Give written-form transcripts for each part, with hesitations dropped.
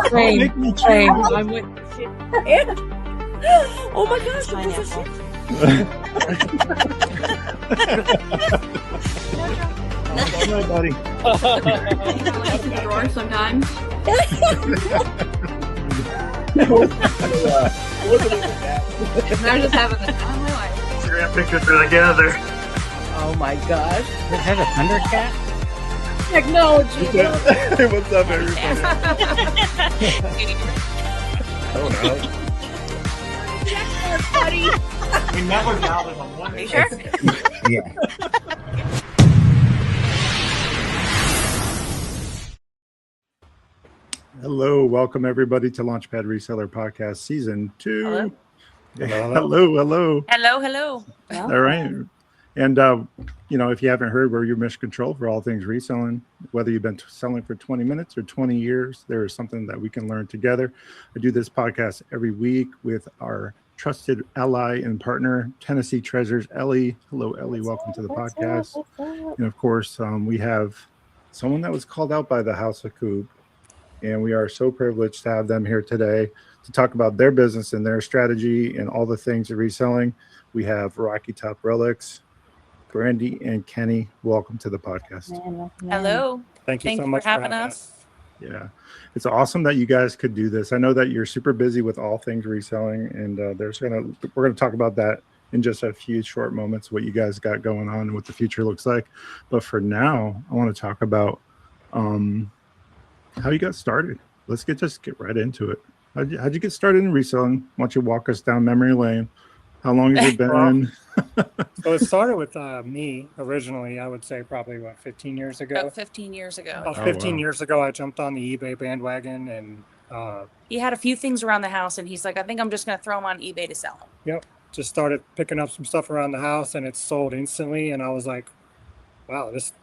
Same. I'm with you. Yeah. Oh my gosh, it was a shit. All right, buddy. In the drawer sometimes. They're just having the time of my life. Instagram pictures are together. Oh my gosh. Does it have a Thundercat? Technology. Hey, what's up, everybody? Oh no. Buddy. We never got with a one. Are you sure? Yeah. Hello, welcome everybody to Launchpad Reseller Podcast Season 2. Hello. Hello. All right. And, if you haven't heard, we're your mission control for all things reselling. Whether you've been selling for 20 minutes or 20 years, there is something that we can learn together. I do this podcast every week with our trusted ally and partner, Tennessee Treasures, Ellie. Hello, Ellie. Welcome to the podcast. And, of course, we have someone that was called out by the House of Coop. And we are so privileged to have them here today to talk about their business and their strategy and all the things of reselling. We have Rocky Top Relics, Brandy and Kenny. Welcome to the podcast. Hello. Thank you so much for having us. Yeah, it's awesome that you guys could do this. I know that you're super busy with all things reselling, and we're gonna talk about that in just a few short moments, what you guys got going on and what the future looks like. But for now, I want to talk about how you got started. Let's just get right into it. How'd you get started in reselling? Why don't you walk us down memory lane? How long has it been? So it started with me originally, I would say probably 15 years ago. About 15 years ago. About 15 years ago, I jumped on the eBay bandwagon and He had a few things around the house and he's like, I think I'm just going to throw them on eBay to sell them. yep, just started picking up some stuff around the house and it sold instantly. And I was like, wow, this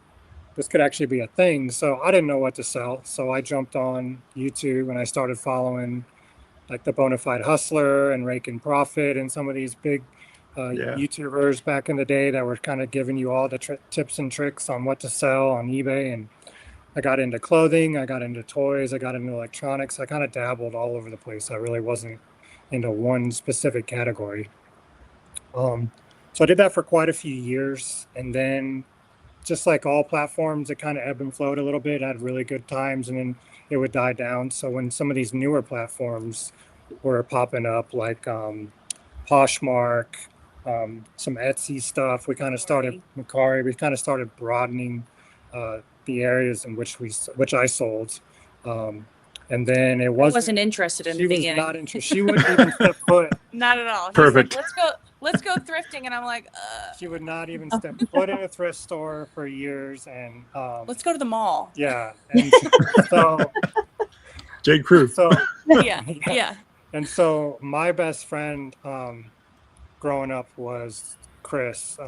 could actually be a thing. So I didn't know what to sell. So I jumped on YouTube and I started following like the Bonafide Hustler and Rake and Profit and some of these big YouTubers back in the day that were kind of giving you all the tips and tricks on what to sell on eBay. And I got into clothing, I got into toys, I got into electronics. I kind of dabbled all over the place. I really wasn't into one specific category. So I did that for quite a few years. And then just like all platforms, it kind of ebbed and flowed a little bit. I had really good times and then it would die down. So when some of these newer platforms were popping up, like Poshmark, some Etsy stuff, we kind of started Macari. We kind of started broadening the areas in which I sold. And then it wasn't interested in she the was beginning. not interested. She wouldn't even step foot. Not at all. He's Perfect. like, let's go thrifting. And I'm like, She would not even step foot in a thrift store for years. And let's go to the mall. yeah. And so J. Crew. Yeah. And so my best friend growing up was Chris,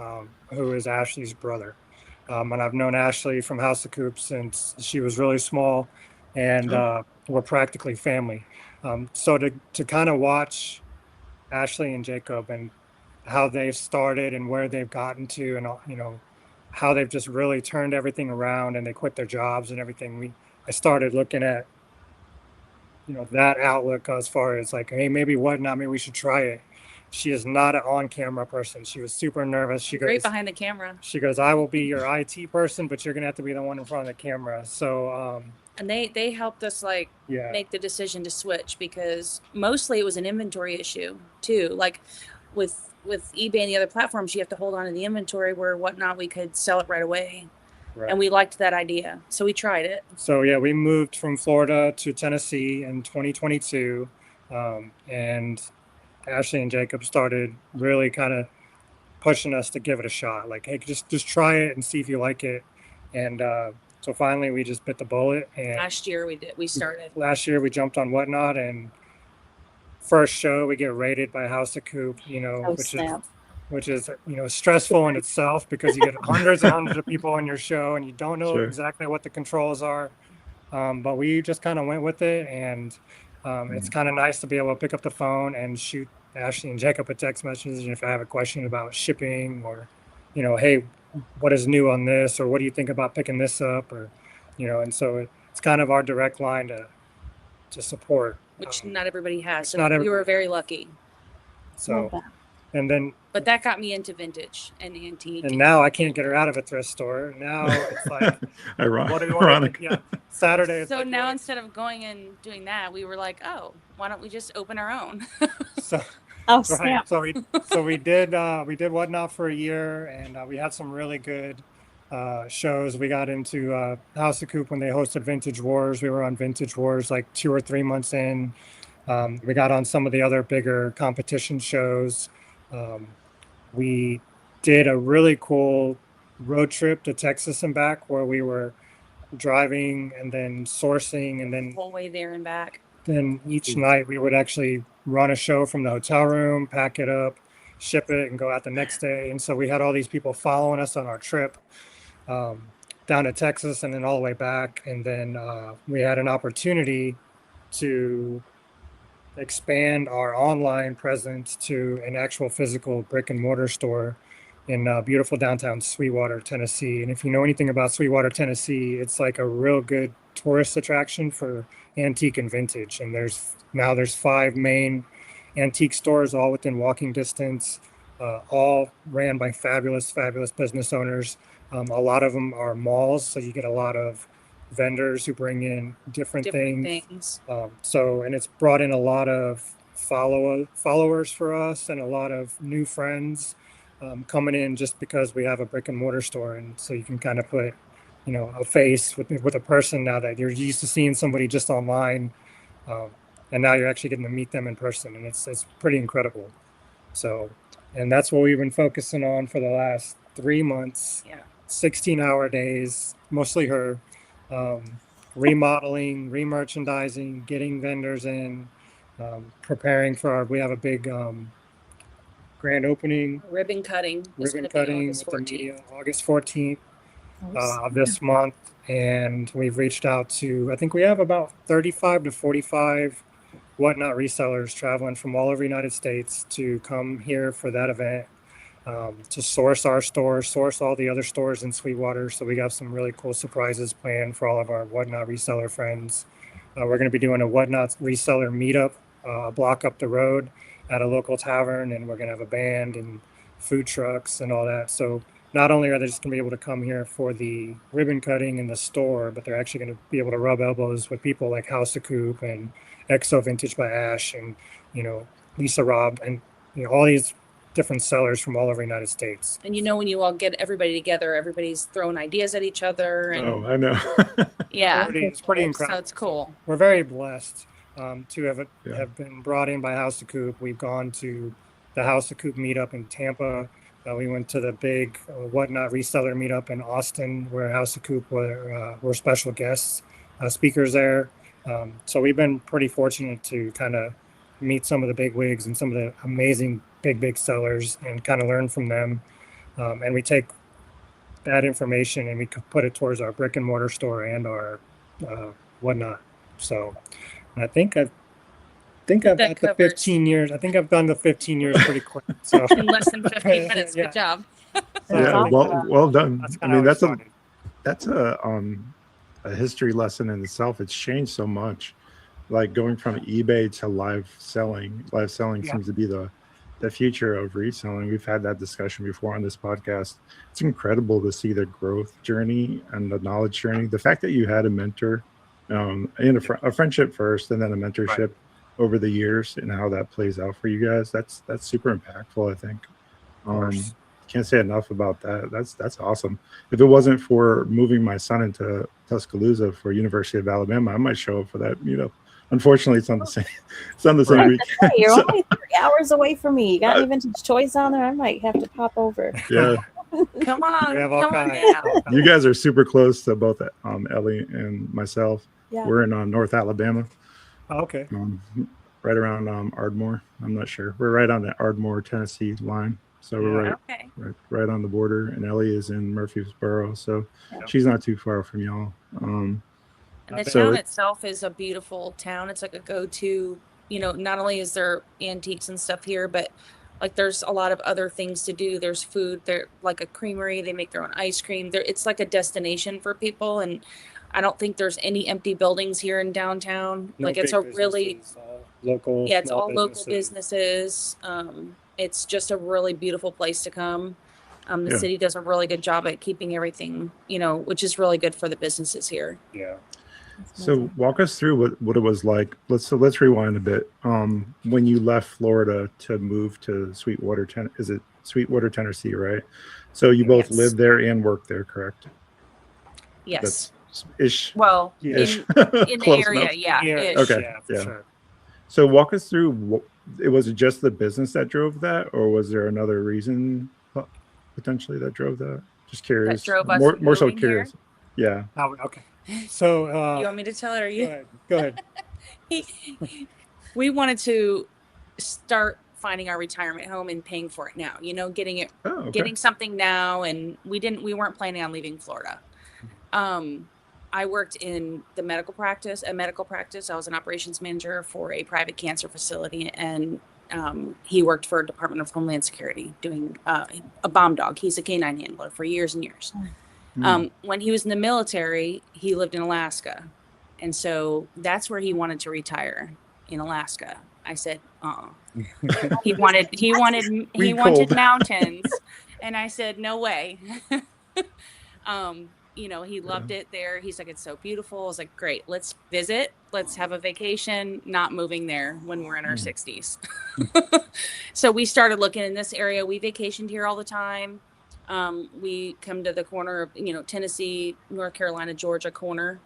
who is Ashley's brother. And I've known Ashley from House of Coop since she was really small, and we're practically family. So to kind of watch Ashley and Jacob and how they've started and where they've gotten to, and how they've just really turned everything around and they quit their jobs and everything. I started looking at that outlook as far as like, hey, maybe we should try it. She is not an on-camera person. She was super nervous. She goes, Right behind the camera. She goes, I will be your IT person, but you're gonna have to be the one in front of the camera. So and they helped us make the decision to switch, because mostly it was an inventory issue too. Like with eBay and the other platforms, you have to hold on to the inventory where whatnot we could sell it right away. Right. And we liked that idea, so we tried it. So yeah, we moved from Florida to Tennessee in 2022, and Ashley and Jacob started really kind of pushing us to give it a shot. Like, hey, just try it and see if you like it. And so finally, we just bit the bullet. And last year we started. Last year we jumped on Whatnot, and first show we get rated by House of Coop. Which is stressful in itself, because you get hundreds and hundreds of people on your show and you don't know exactly what the controls are. But we just kind of went with it, and it's kind of nice to be able to pick up the phone and shoot Ashley and Jacob a text message if I have a question about shipping, or hey, what is new on this, or what do you think about picking this up, or and so it's kind of our direct line to support. Which not everybody has. So not we everybody were very lucky. So, and then, but that got me into vintage and antique. and now I can't get her out of a thrift store. Now it's like, what do you want? Ironic. Yeah, Saturday. It's So like, now instead of going and doing that, we were like, oh, why don't we just open our own? So, Oh, right. snap. So we did Whatnot for a year, and we had some really good shows. We got into House of Coop when they hosted Vintage Wars. We were on Vintage Wars like 2 or 3 months in. We got on some of the other bigger competition shows. We did a really cool road trip to Texas and back where we were driving and then sourcing, and then The whole way there and back. then each night we would actually run a show from the hotel room, pack it up, ship it, and go out the next day. And so we had all these people following us on our trip down to Texas and then all the way back. And then we had an opportunity to expand our online presence to an actual physical brick and mortar store in beautiful downtown Sweetwater, Tennessee. And if you know anything about Sweetwater, Tennessee, it's like a real good tourist attraction for antique and vintage. And there's 5 main antique stores, all within walking distance, all ran by fabulous business owners. A lot of them are malls, so you get a lot of vendors who bring in different things. And it's brought in a lot of followers for us and a lot of new friends coming in just because we have a brick and mortar store. And so you can kind of put, a face with a person now that you're used to seeing somebody just online. And now you're actually getting to meet them in person, and it's pretty incredible. So, and that's what we've been focusing on for the last 3 months. Yeah. 16-hour days, mostly her. Remodeling, re-merchandising, getting vendors in, preparing for we have a big grand opening. Ribbon cutting. Ribbon cutting August with 14th. the media, August 14th of this month. And we've reached out to, I think we have about 35 to 45 Whatnot resellers traveling from all over the United States to come here for that event. To source our store, source all the other stores in Sweetwater. So we got some really cool surprises planned for all of our Whatnot reseller friends. We're going to be doing a Whatnot reseller meetup a block up the road at a local tavern, and we're going to have a band and food trucks and all that. So not only are they just going to be able to come here for the ribbon cutting in the store, but they're actually going to be able to rub elbows with people like House of Coop and Exo Vintage by Ash and, Lisa Robb and, all these different sellers from all over the United States. And when you all get everybody together, everybody's throwing ideas at each other. And Oh, I know. yeah, It's pretty incredible. So it's cool. We're very blessed to have been brought in by House of Coop. We've gone to the House of Coop meetup in Tampa. We went to the big Whatnot reseller meetup in Austin, where House of Coop were special guests, speakers there. So we've been pretty fortunate to kind of meet some of the big wigs and some of the amazing big sellers and kind of learn from them. And we take that information and we put it towards our brick and mortar store and our Whatnot. So I think I've got the 15 years. I think I've done the 15 years pretty quick. So In less than 15 minutes. Yeah. Good job. Yeah, well done. That's I kinda mean, how it started. that's a history lesson in itself. It's changed so much. Like going from eBay to live selling. Live selling seems to be the future of reselling. We've had that discussion before on this podcast. It's incredible to see the growth journey and the knowledge journey. The fact that you had a mentor, and a friendship first, and then a mentorship over the years, and how that plays out for you guys. That's super impactful. I think. Can't say enough about that. That's awesome. If it wasn't for moving my son into Tuscaloosa for University of Alabama, I might show up for that. Unfortunately, it's on the same. It's on the same week. Hey, you're only 3 hours away from me. You got any vintage toys on there? I might have to pop over. Yeah, Come on. We have all Come on kinds. now. you guys are super close to both Ellie and myself. Yeah. We're in North Alabama, Okay. right around Ardmore. I'm not sure. We're right on the Ardmore, Tennessee line. So we're Okay. right on the border, and Ellie is in Murfreesboro, so she's not too far from y'all. And the So town itself is a beautiful town. It's like a go-to, not only is there antiques and stuff here, but like there's a lot of other things to do. There's food. They're like a creamery. They make their own ice cream. It's like a destination for people. And I don't think there's any empty buildings here in downtown. No Like it's big a really, businesses, all local. yeah, it's small all local businesses. It's just a really beautiful place to come. The Yeah. city does a really good job at keeping everything, which is really good for the businesses here. Yeah. So walk us through what it was like. Let's rewind a bit. When you left Florida to move to Sweetwater, is it Sweetwater, Tennessee, right? So you both Yes. lived there and worked there, correct? Yes. That's ish. Well, Ish. in the Close area, enough. yeah. Ish. Okay. Yeah, for Yeah. sure. So walk us through. Was it just the business that drove that, or was there another reason potentially that drove that? Just curious. That drove us More so moving curious. Yeah. Oh, okay. So You want me to tell it, or you? go ahead. We wanted to start finding our retirement home and paying for it now. Getting getting something now, and we weren't planning on leaving Florida. I worked in a medical practice. I was an operations manager for a private cancer facility, and he worked for Department of Homeland Security doing a bomb dog. He's a canine handler for years and years. When he was in the military, he lived in Alaska, and so that's where he wanted to retire, in Alaska. I said, he wanted mountains, and I said, no way. He loved it there. He's like, it's so beautiful. I was like, great, let's visit. Let's have a vacation, not moving there when we're in our 60s. So we started looking in this area. We vacationed here all the time. We come to the corner of, Tennessee, North Carolina, Georgia corner.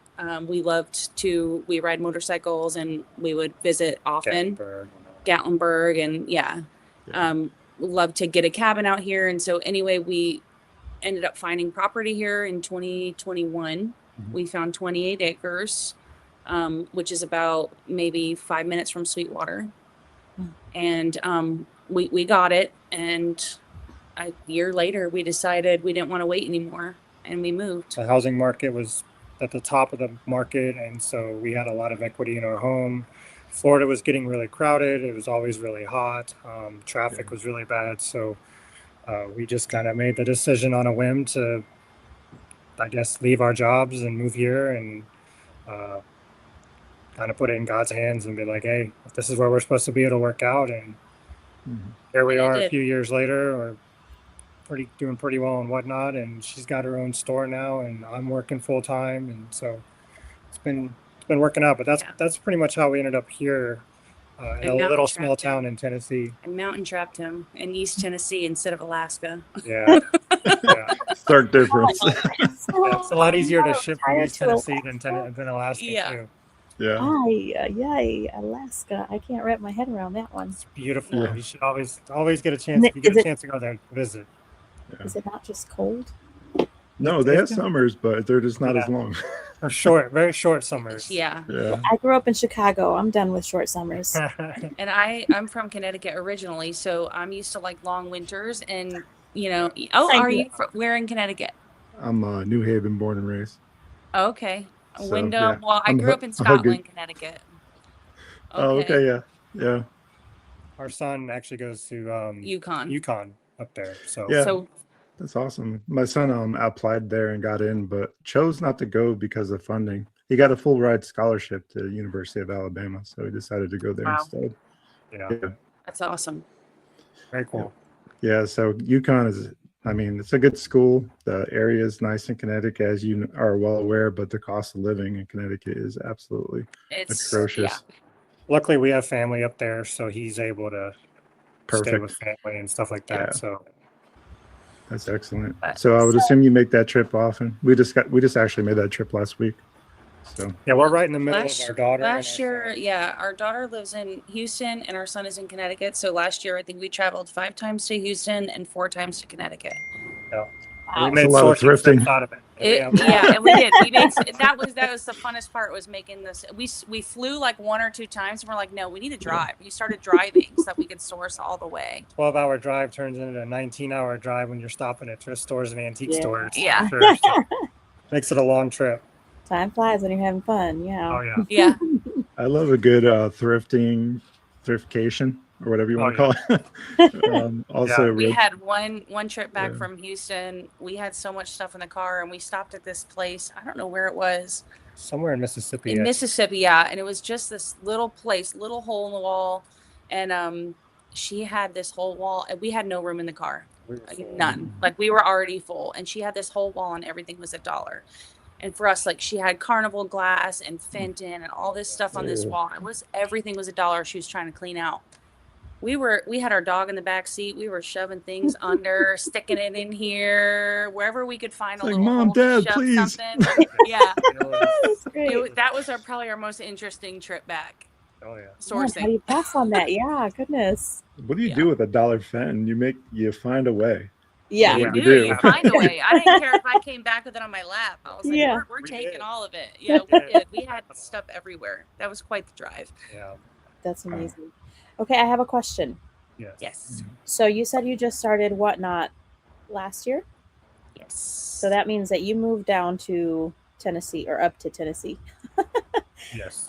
We ride motorcycles, and we would visit often. Gatlinburg and love to get a cabin out here. And so anyway, we ended up finding property here in 2021. We found 28 acres, which is about maybe 5 minutes from Sweetwater. And we got it. And a year later, we decided we didn't want to wait anymore, and we moved. The housing market was at the top of the market, and so we had a lot of equity in our home. Florida was getting really crowded. It was always really hot. Traffic was really bad. So we just kind of made the decision on a whim to, I guess, leave our jobs and move here, and kind of put it in God's hands and be like, hey, if this is where we're supposed to be, it'll work out. And here we are a few years later, or doing pretty well and whatnot. And she's got her own store now, and I'm working full time. And so it's been working out, but that's pretty much how we ended up here in a little small town in Tennessee. I mountain trapped him in East Tennessee instead of Alaska. Yeah. Stark difference. It's a lot easier to ship from East Tennessee than Alaska too. Yeah. Yay, Alaska. I can't wrap my head around that one. It's beautiful. Yeah. You should always get a chance. If you get a chance to go there, visit. Is it not just cold? No, they have summers, but they're just not as long. Or short, very short summers. Yeah. I grew up in Chicago. I'm done with short summers. And I'm from Connecticut originally, so I'm used to like long winters. And are you where in Connecticut? I'm New Haven, born and raised. Okay. So, Wyndham. yeah. Well, I grew up in Scotland, Connecticut. Oh, okay, yeah. Our son actually goes to Yukon up there. So that's awesome. My son applied there and got in, but chose not to go because of funding. He got a full ride scholarship to the University of Alabama, so he decided to go there instead. Yeah, that's awesome. Very cool. Yeah, so UConn is, it's a good school. The area is nice in Connecticut, as you are well aware, but the cost of living in Connecticut is absolutely atrocious. Yeah. Luckily, we have family up there, so he's able to stay with family and stuff like that. Yeah. So that's excellent. So I would assume you make that trip often. We just actually made that trip last week. So yeah, we're right in the middle of our daughter. Last year, our daughter lives in Houston and our son is in Connecticut. So last year, I think we traveled 5 times to Houston and 4 times to Connecticut. Yeah. Wow. We made a lot of thrifting out of it. And we did. That was the funnest part, was making this. We flew like 1 or 2 times, and we're like, no, we need to drive. We started driving so that we could source all the way. 12-hour drive turns into a 19-hour drive when you're stopping at thrift stores and antique stores. Yeah. Sure. So makes it a long trip. Time flies when you're having fun. Yeah. Oh yeah. Yeah. I love a good thriftcation. or whatever you want Oh, to call it. Also, We road- had one trip back Yeah. from Houston. We had so much stuff in the car, and we stopped at this place. I don't know where it was. somewhere in Mississippi. In Mississippi, yeah. And it was just this little place, little hole in the wall. And she had this whole wall, and we had no room in the car. We were full. None. Like, we were already full. And she had this whole wall, and everything was $1. And for us, like, she had Carnival glass and Fenton and all this stuff on this wall. Everything was $1 she was trying to clean out. We had our dog in the back seat. We were shoving things under, sticking it in here, wherever we could find a like, little Mom, hole to Dad, shove please. something. Yeah. That's great. That was probably our most interesting trip back. Oh yeah. Yeah, Sourcing. how do you pass on that? Yeah, goodness. What do you do with $1 Fenton? You find a way. Yeah. You What do. you do. You find a way. I didn't care if I came back with it on my lap. I was like, Yeah. we're We taking did. all of it. Yeah, we did. We had stuff everywhere. That was quite the drive. Yeah. That's amazing. Okay, I have a question. Yes. Yes. So you said you just started Whatnot last year? Yes. So that means that you moved down to Tennessee or up to Tennessee Yes.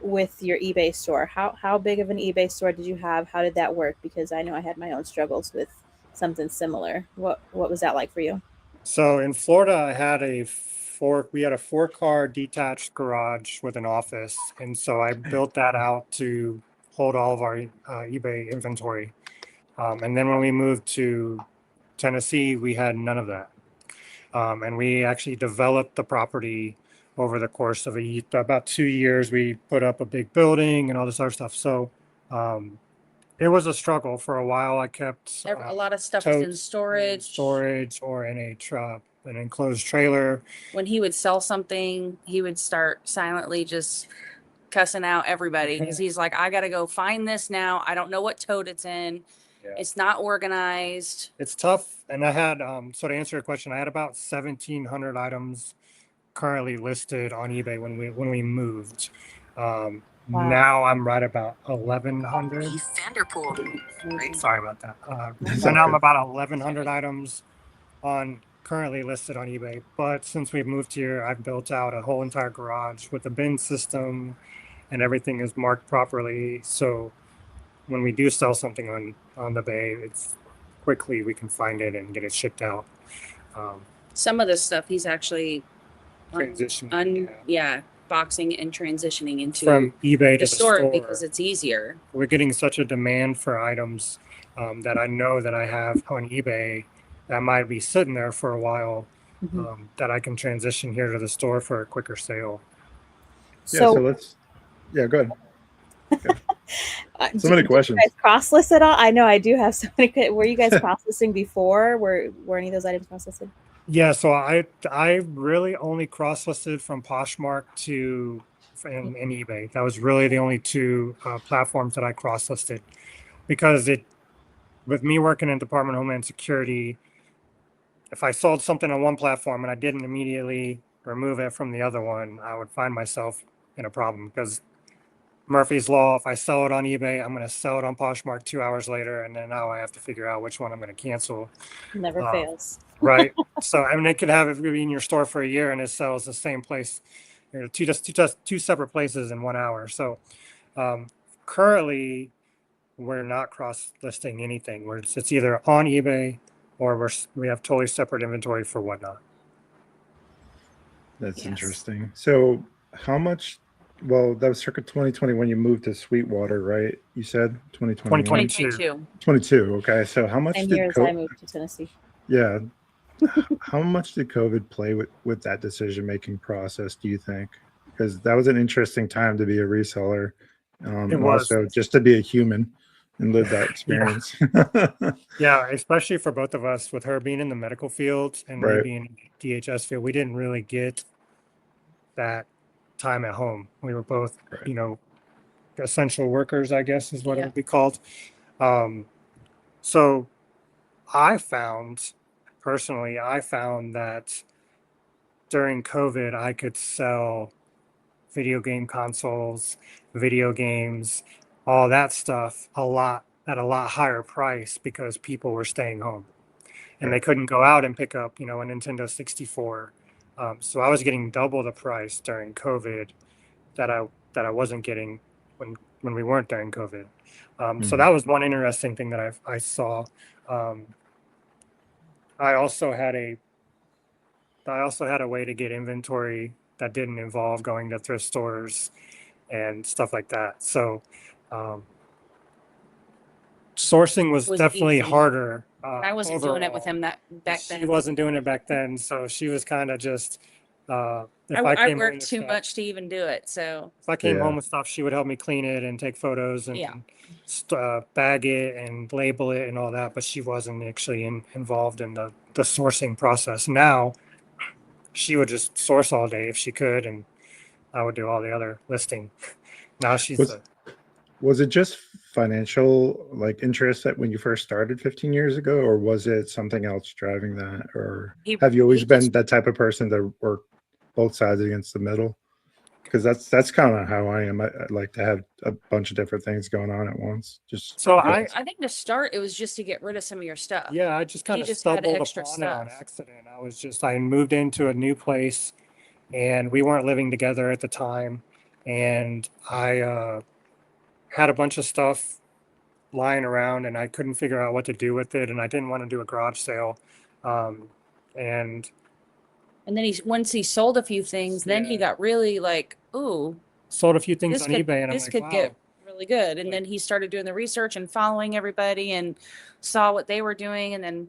with your eBay store. How big of an eBay store did you have? How did that work? Because I know I had my own struggles with something similar. What was that like for you? So in Florida, I had we had a 4-car detached garage with an office, and so I built that out to hold all of our eBay inventory. And then when we moved to Tennessee, we had none of that, and we actually developed the property over the course of about 2 years. We put up a big building and all this other stuff. So it was a struggle for a while. I kept A lot of stuff was in totes, storage. or in an enclosed trailer. When he would sell something, he would start silently just cussing out everybody because he's like, I got to go find this now. I don't know what tote it's in. Yeah. It's not organized. It's tough. And I had, so to answer your question, I had about 1,700 items currently listed on eBay when we moved. Wow. Now I'm right about 1,100. Sorry about that. So now I'm about 1,100 items currently listed on eBay. But since we've moved here, I've built out a whole entire garage with a bin system, and everything is marked properly. So when we do sell something on the bay, it's quickly we can find it and get it shipped out. Some of this stuff he's actually Transitioning boxing and transitioning into from eBay to the the store because it's easier. We're getting such a demand for items that I know that I have on eBay that might be sitting there for a while, that I can transition here to the store for a quicker sale. So let's. Yeah, go ahead. So many questions. Did you guys cross list at all? I know I do have so many. Were you guys cross listing before? Were any of those items cross listed? Yeah, so I really only cross listed from Poshmark and eBay. That was really the only two platforms that I cross listed, because with me working in Department of Homeland Security, if I sold something on one platform and I didn't immediately remove it from the other one, I would find myself in a problem, because Murphy's Law, if I sell it on eBay, I'm going to sell it on Poshmark 2 hours later, and then now I have to figure out which one I'm going to cancel. Never fails. Right. So I mean, they could have it in your store for a year and it sells the same place, two separate places in 1 hour. So currently, we're not cross-listing anything. It's either on eBay or we have totally separate inventory for Whatnot. That's interesting. So how much? Well, that was circa 2020 when you moved to Sweetwater, right? You said 2021? 2022. 22. Okay. So how much Same did year as I moved to Tennessee. Yeah. How much did COVID play with that decision-making process, do you think? Because that was an interesting time to be a reseller. It was. Also just to be a human and live that experience. Yeah, especially for both of us, with her being in the medical field and me being in the DHS field, we didn't really get that time at home. We were both, essential workers, I guess is what it would be called. So I found that during COVID, I could sell video game consoles, video games, all that stuff at a lot higher price, because people were staying home and they couldn't go out and pick up, a Nintendo 64. So I was getting double the price during COVID that I wasn't getting when we weren't during COVID. So that was one interesting thing that I saw. I also had a way to get inventory that didn't involve going to thrift stores and stuff like that. So sourcing was definitely easy. harder. I wasn't doing it with him back then. She wasn't doing it back then, so she was kind of just. If I worked too much to even do it. So if I came home with stuff, she would help me clean it and take photos and bag it and label it and all that. But she wasn't actually involved in the sourcing process. Now, she would just source all day if she could, and I would do all the other listing. Now she's. Was it just financial like interest that when you first started 15 years ago, or was it something else driving that? Or have you always been that type of person to work both sides against the middle? Because that's kind of how I am. I like to have a bunch of different things going on at once. Just so I think to start it was just to get rid of some of your stuff. Yeah, I just kind of stumbled upon it on accident. I moved into a new place, and we weren't living together at the time, and I had a bunch of stuff lying around, and I couldn't figure out what to do with it, and I didn't want to do a garage sale, and then once he sold a few things, then he got really like, ooh, sold a few things on eBay, and this could get really good. And then he started doing the research and following everybody and saw what they were doing, and then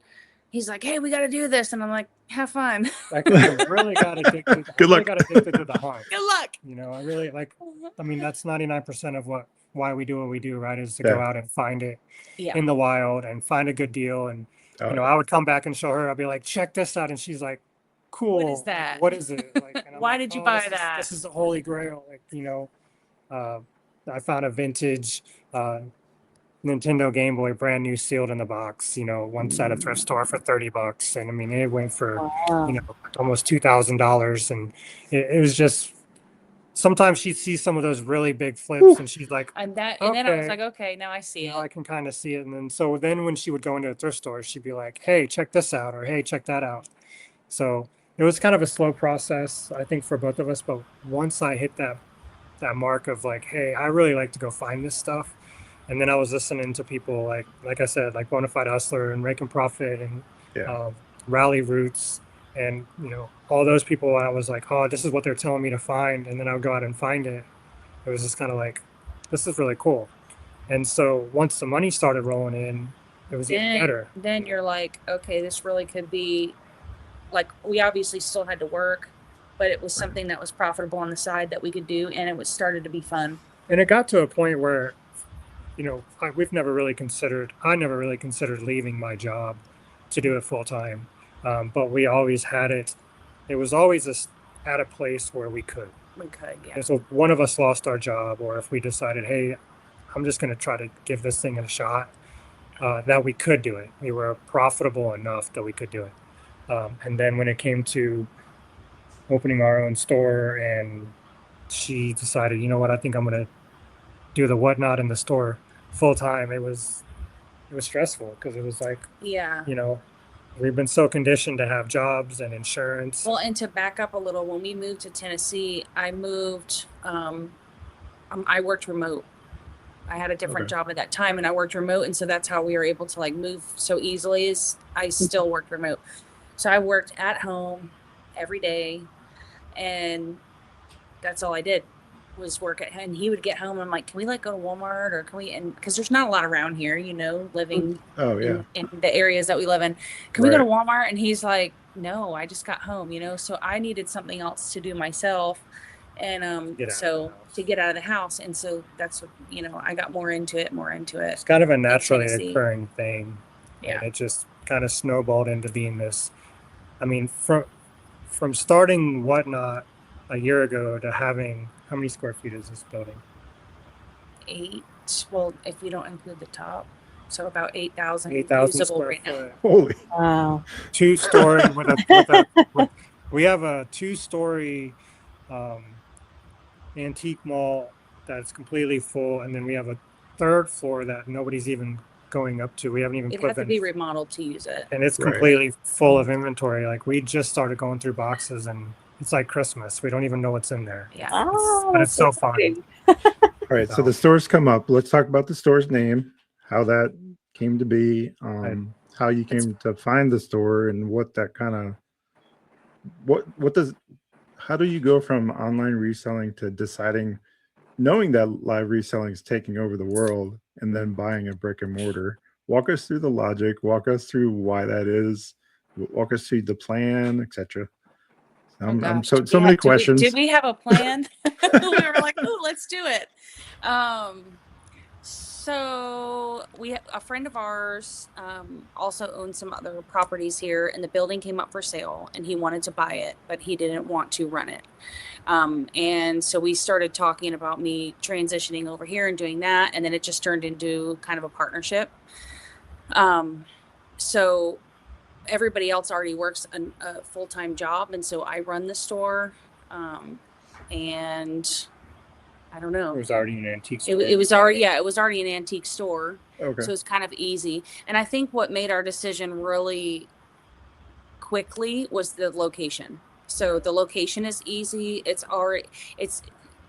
he's like, hey, we got to do this, and I'm like, have fun. I really got addicted. Good luck. Got addicted to the hunt. Good luck. You know, I really like. I mean, that's 99% of why we do what we do, right? Is to go out and find it in the wild and find a good deal. And you know, I would come back and show her. I'd be like, check this out, and she's like, cool. What is that? What is it? Like, why did you buy that? This is the holy grail. Like, you know, I found a vintage Nintendo Game Boy, brand new, sealed in the box. You know, once at a thrift store for $30, and I mean, it went for you know almost $2,000, and it was just. Sometimes she'd see some of those really big flips, and she's like, and then I was like, okay, now I see it. I can kind of see it. And then when she would go into a thrift store, she'd be like, hey, check this out, or hey, check that out. So it was kind of a slow process, I think, for both of us. But once I hit that mark of like, hey, I really like to go find this stuff. And then I was listening to people like I said, like Bonafide Hustler and Rake and Profit and Rally Roots. And, you know, all those people, I was like, oh, this is what they're telling me to find. And then I would go out and find it. It was just kind of like, this is really cool. And so once the money started rolling in, it was even better. Then you're like, okay, this really could be, like, we obviously still had to work, but it was something that was profitable on the side that we could do. And it started to be fun. And it got to a point where, you know, I never really considered leaving my job to do it full time. But we always had it. It was always at a place where we could. Yeah. And so one of us lost our job, or if we decided, hey, I'm just going to try to give this thing a shot, that we could do it. We were profitable enough that we could do it. And then when it came to opening our own store, and she decided, you know what, I think I'm going to do the whatnot in the store full time. It was stressful because it was like, you know. We've been so conditioned to have jobs and insurance. Well, and to back up a little, when we moved to Tennessee, I moved, I worked remote. I had a different job at that time, and I worked remote. And so that's how we were able to like move so easily, is I still worked remote. So I worked at home every day, and that's all I did was work at home. And he would get home and I'm like, can we like go to Walmart, or can we, and because there's not a lot around here, you know, living in the areas that we live in. Can we go to Walmart? And he's like, no, I just got home, you know. So I needed something else to do myself, and so to get out of the house. And so that's what, you know, I got more into it. It's kind of a naturally occurring thing. And it just kind of snowballed into being this. I mean, from starting Whatnot a year ago to having, how many square feet is this building? 8. Well, if you don't include the top, so about 8,000 usable right now. Holy wow! 2-story we have a 2-story antique mall that's completely full, and then we have a 3rd floor that nobody's even going up to. We haven't even It had to be remodeled to use it, and it's completely full of inventory. Like, we just started going through boxes, and it's like Christmas. We don't even know what's in there. Yeah. Oh, but it's so fun. All right, so the stores come up. Let's talk about the store's name, how that came to be, how you came to find the store, and what that kind of how do you go from online reselling to deciding, knowing that live reselling is taking over the world, and then buying a brick and mortar? Walk us through the logic. Walk us through why that is. Walk us through the plan, etc. So many questions. Did we have a plan? We were like, oh, let's do it. So a friend of ours also owned some other properties here, and the building came up for sale, and he wanted to buy it, but he didn't want to run it. And so we started talking about me transitioning over here and doing that, and then it just turned into kind of a partnership. So everybody else already works a full-time job, and so I run the store. And I don't know. It was already an antique store. It was already an antique store. Okay. So it's kind of easy. And I think what made our decision really quickly was the location. So the location is easy. It's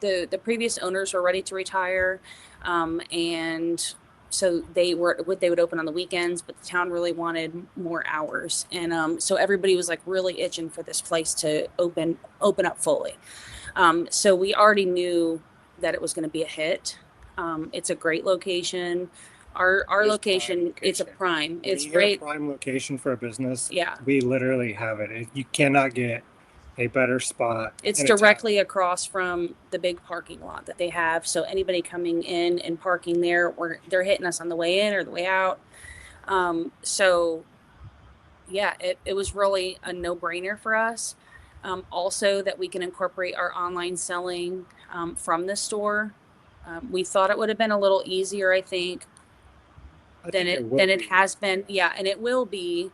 the previous owners were ready to retire. And so they would open on the weekends, but the town really wanted more hours. And so everybody was like really itching for this place to open up fully. So we already knew that it was going to be a hit. It's a great location. Our location, it's a prime. It's great. Prime location for a business. Yeah. We literally have it. You cannot get a better spot. It's directly across from the big parking lot that they have. So anybody coming in and parking there, they're hitting us on the way in or the way out. So yeah, it was really a no-brainer for us. Also that we can incorporate our online selling from the store. We thought it would have been a little easier, I think, than it has been. Yeah, and it will be.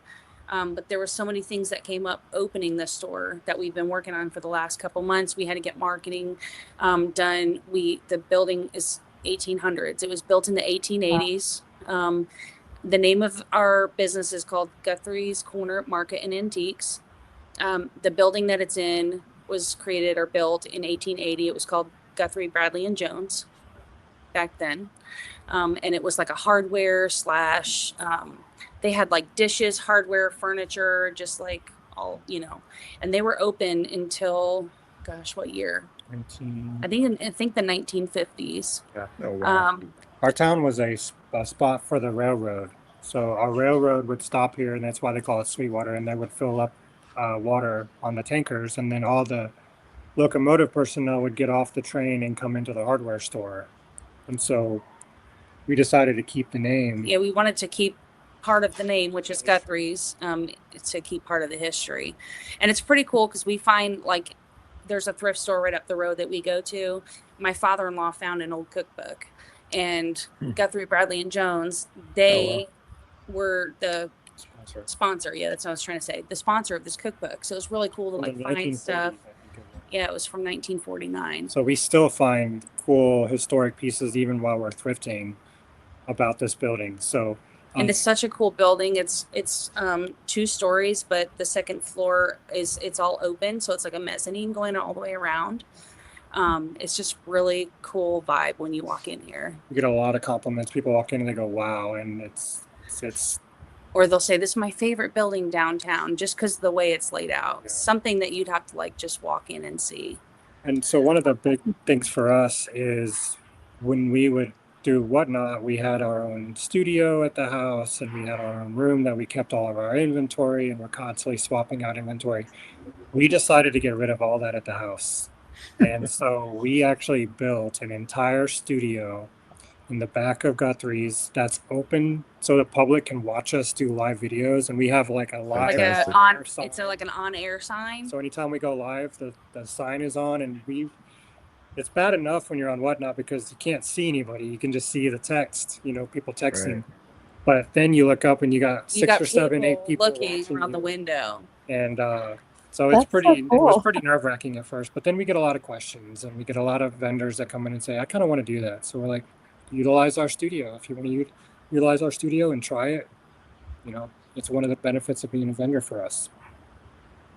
But there were so many things that came up opening the store that we've been working on for the last couple months. We had to get marketing done. The building is 1800s. It was built in the 1880s. The name of our business is called Guthrie's Corner Market and Antiques. The building that it's in was created or built in 1880. It was called Guthrie, Bradley and Jones back then. And it was like a hardware / they had like dishes, hardware, furniture, just like all, and they were open until, gosh, what year? I think the 1950s. Yeah. Oh, wow. Our town was a spot for the railroad. So our railroad would stop here, and that's why they call it Sweetwater, and they would fill up water on the tankers, and then all the locomotive personnel would get off the train and come into the hardware store. And so we decided to keep the name. Yeah, we wanted to keep part of the name, which is Guthrie's, to keep part of the history. And it's pretty cool because we find like there's a thrift store right up the road that we go to. My father-in-law found an old cookbook, and Guthrie, Bradley and Jones, they were the sponsor. Yeah, that's what I was trying to say. The sponsor of this cookbook. So it was really cool to like find stuff. Yeah, it was from 1949. So we still find cool historic pieces even while we're thrifting about this building. So and it's such a cool building. It's 2 stories, but the second floor it's all open, so it's like a mezzanine going all the way around. It's just really cool vibe when you walk in here. We get a lot of compliments. People walk in and they go, "Wow!" And it's. Or they'll say, "This is my favorite building downtown," just because of the way it's laid out. Yeah. Something that you'd have to like just walk in and see. And so one of the big things for us is when we would do Whatnot, we had our own studio at the house, and we had our own room that we kept all of our inventory, and we're constantly swapping out inventory. We decided to get rid of all that at the house. And so we actually built an entire studio in the back of Guthrie's that's open so the public can watch us do live videos. And we have like a live it's like an on-air sign. So anytime we go live, the sign is on, and it's bad enough when you're on Whatnot because you can't see anybody. You can just see the text, people texting. Right. But then you look up and you got 6 or 7, 8 people looking from the window. And so it's pretty. It was pretty nerve-wracking at first, but then we get a lot of questions, and we get a lot of vendors that come in and say, "I kind of want to do that." So we're like, utilize our studio. If you want to utilize our studio and try it, it's one of the benefits of being a vendor for us.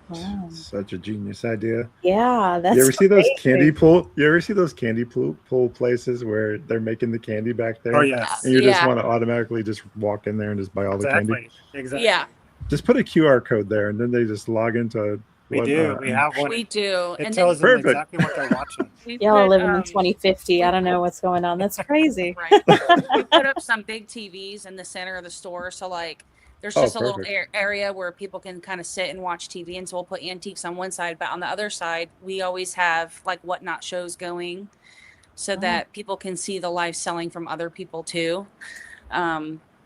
Wow. Such a genius idea. Yeah, that's You ever see those amazing. candy pool? You ever see those candy pool places where they're making the candy back there? Oh yes, And you just Yeah. want to automatically just walk in there and just buy all the candy. exactly. Yeah, Just put a QR code there, and then they just log into. We do. We have one. we do. It And tells them Perfect. exactly what they're watching. we Y'all are put, living in 2050. I don't know what's going on. That's crazy. right. We put up some big TVs in the center of the store. So like there's Oh, just a little perfect. area where people can kind of sit and watch TV. And so we'll put antiques on one side, but on the other side, we always have like whatnot shows going so that people can see the live selling from other people too.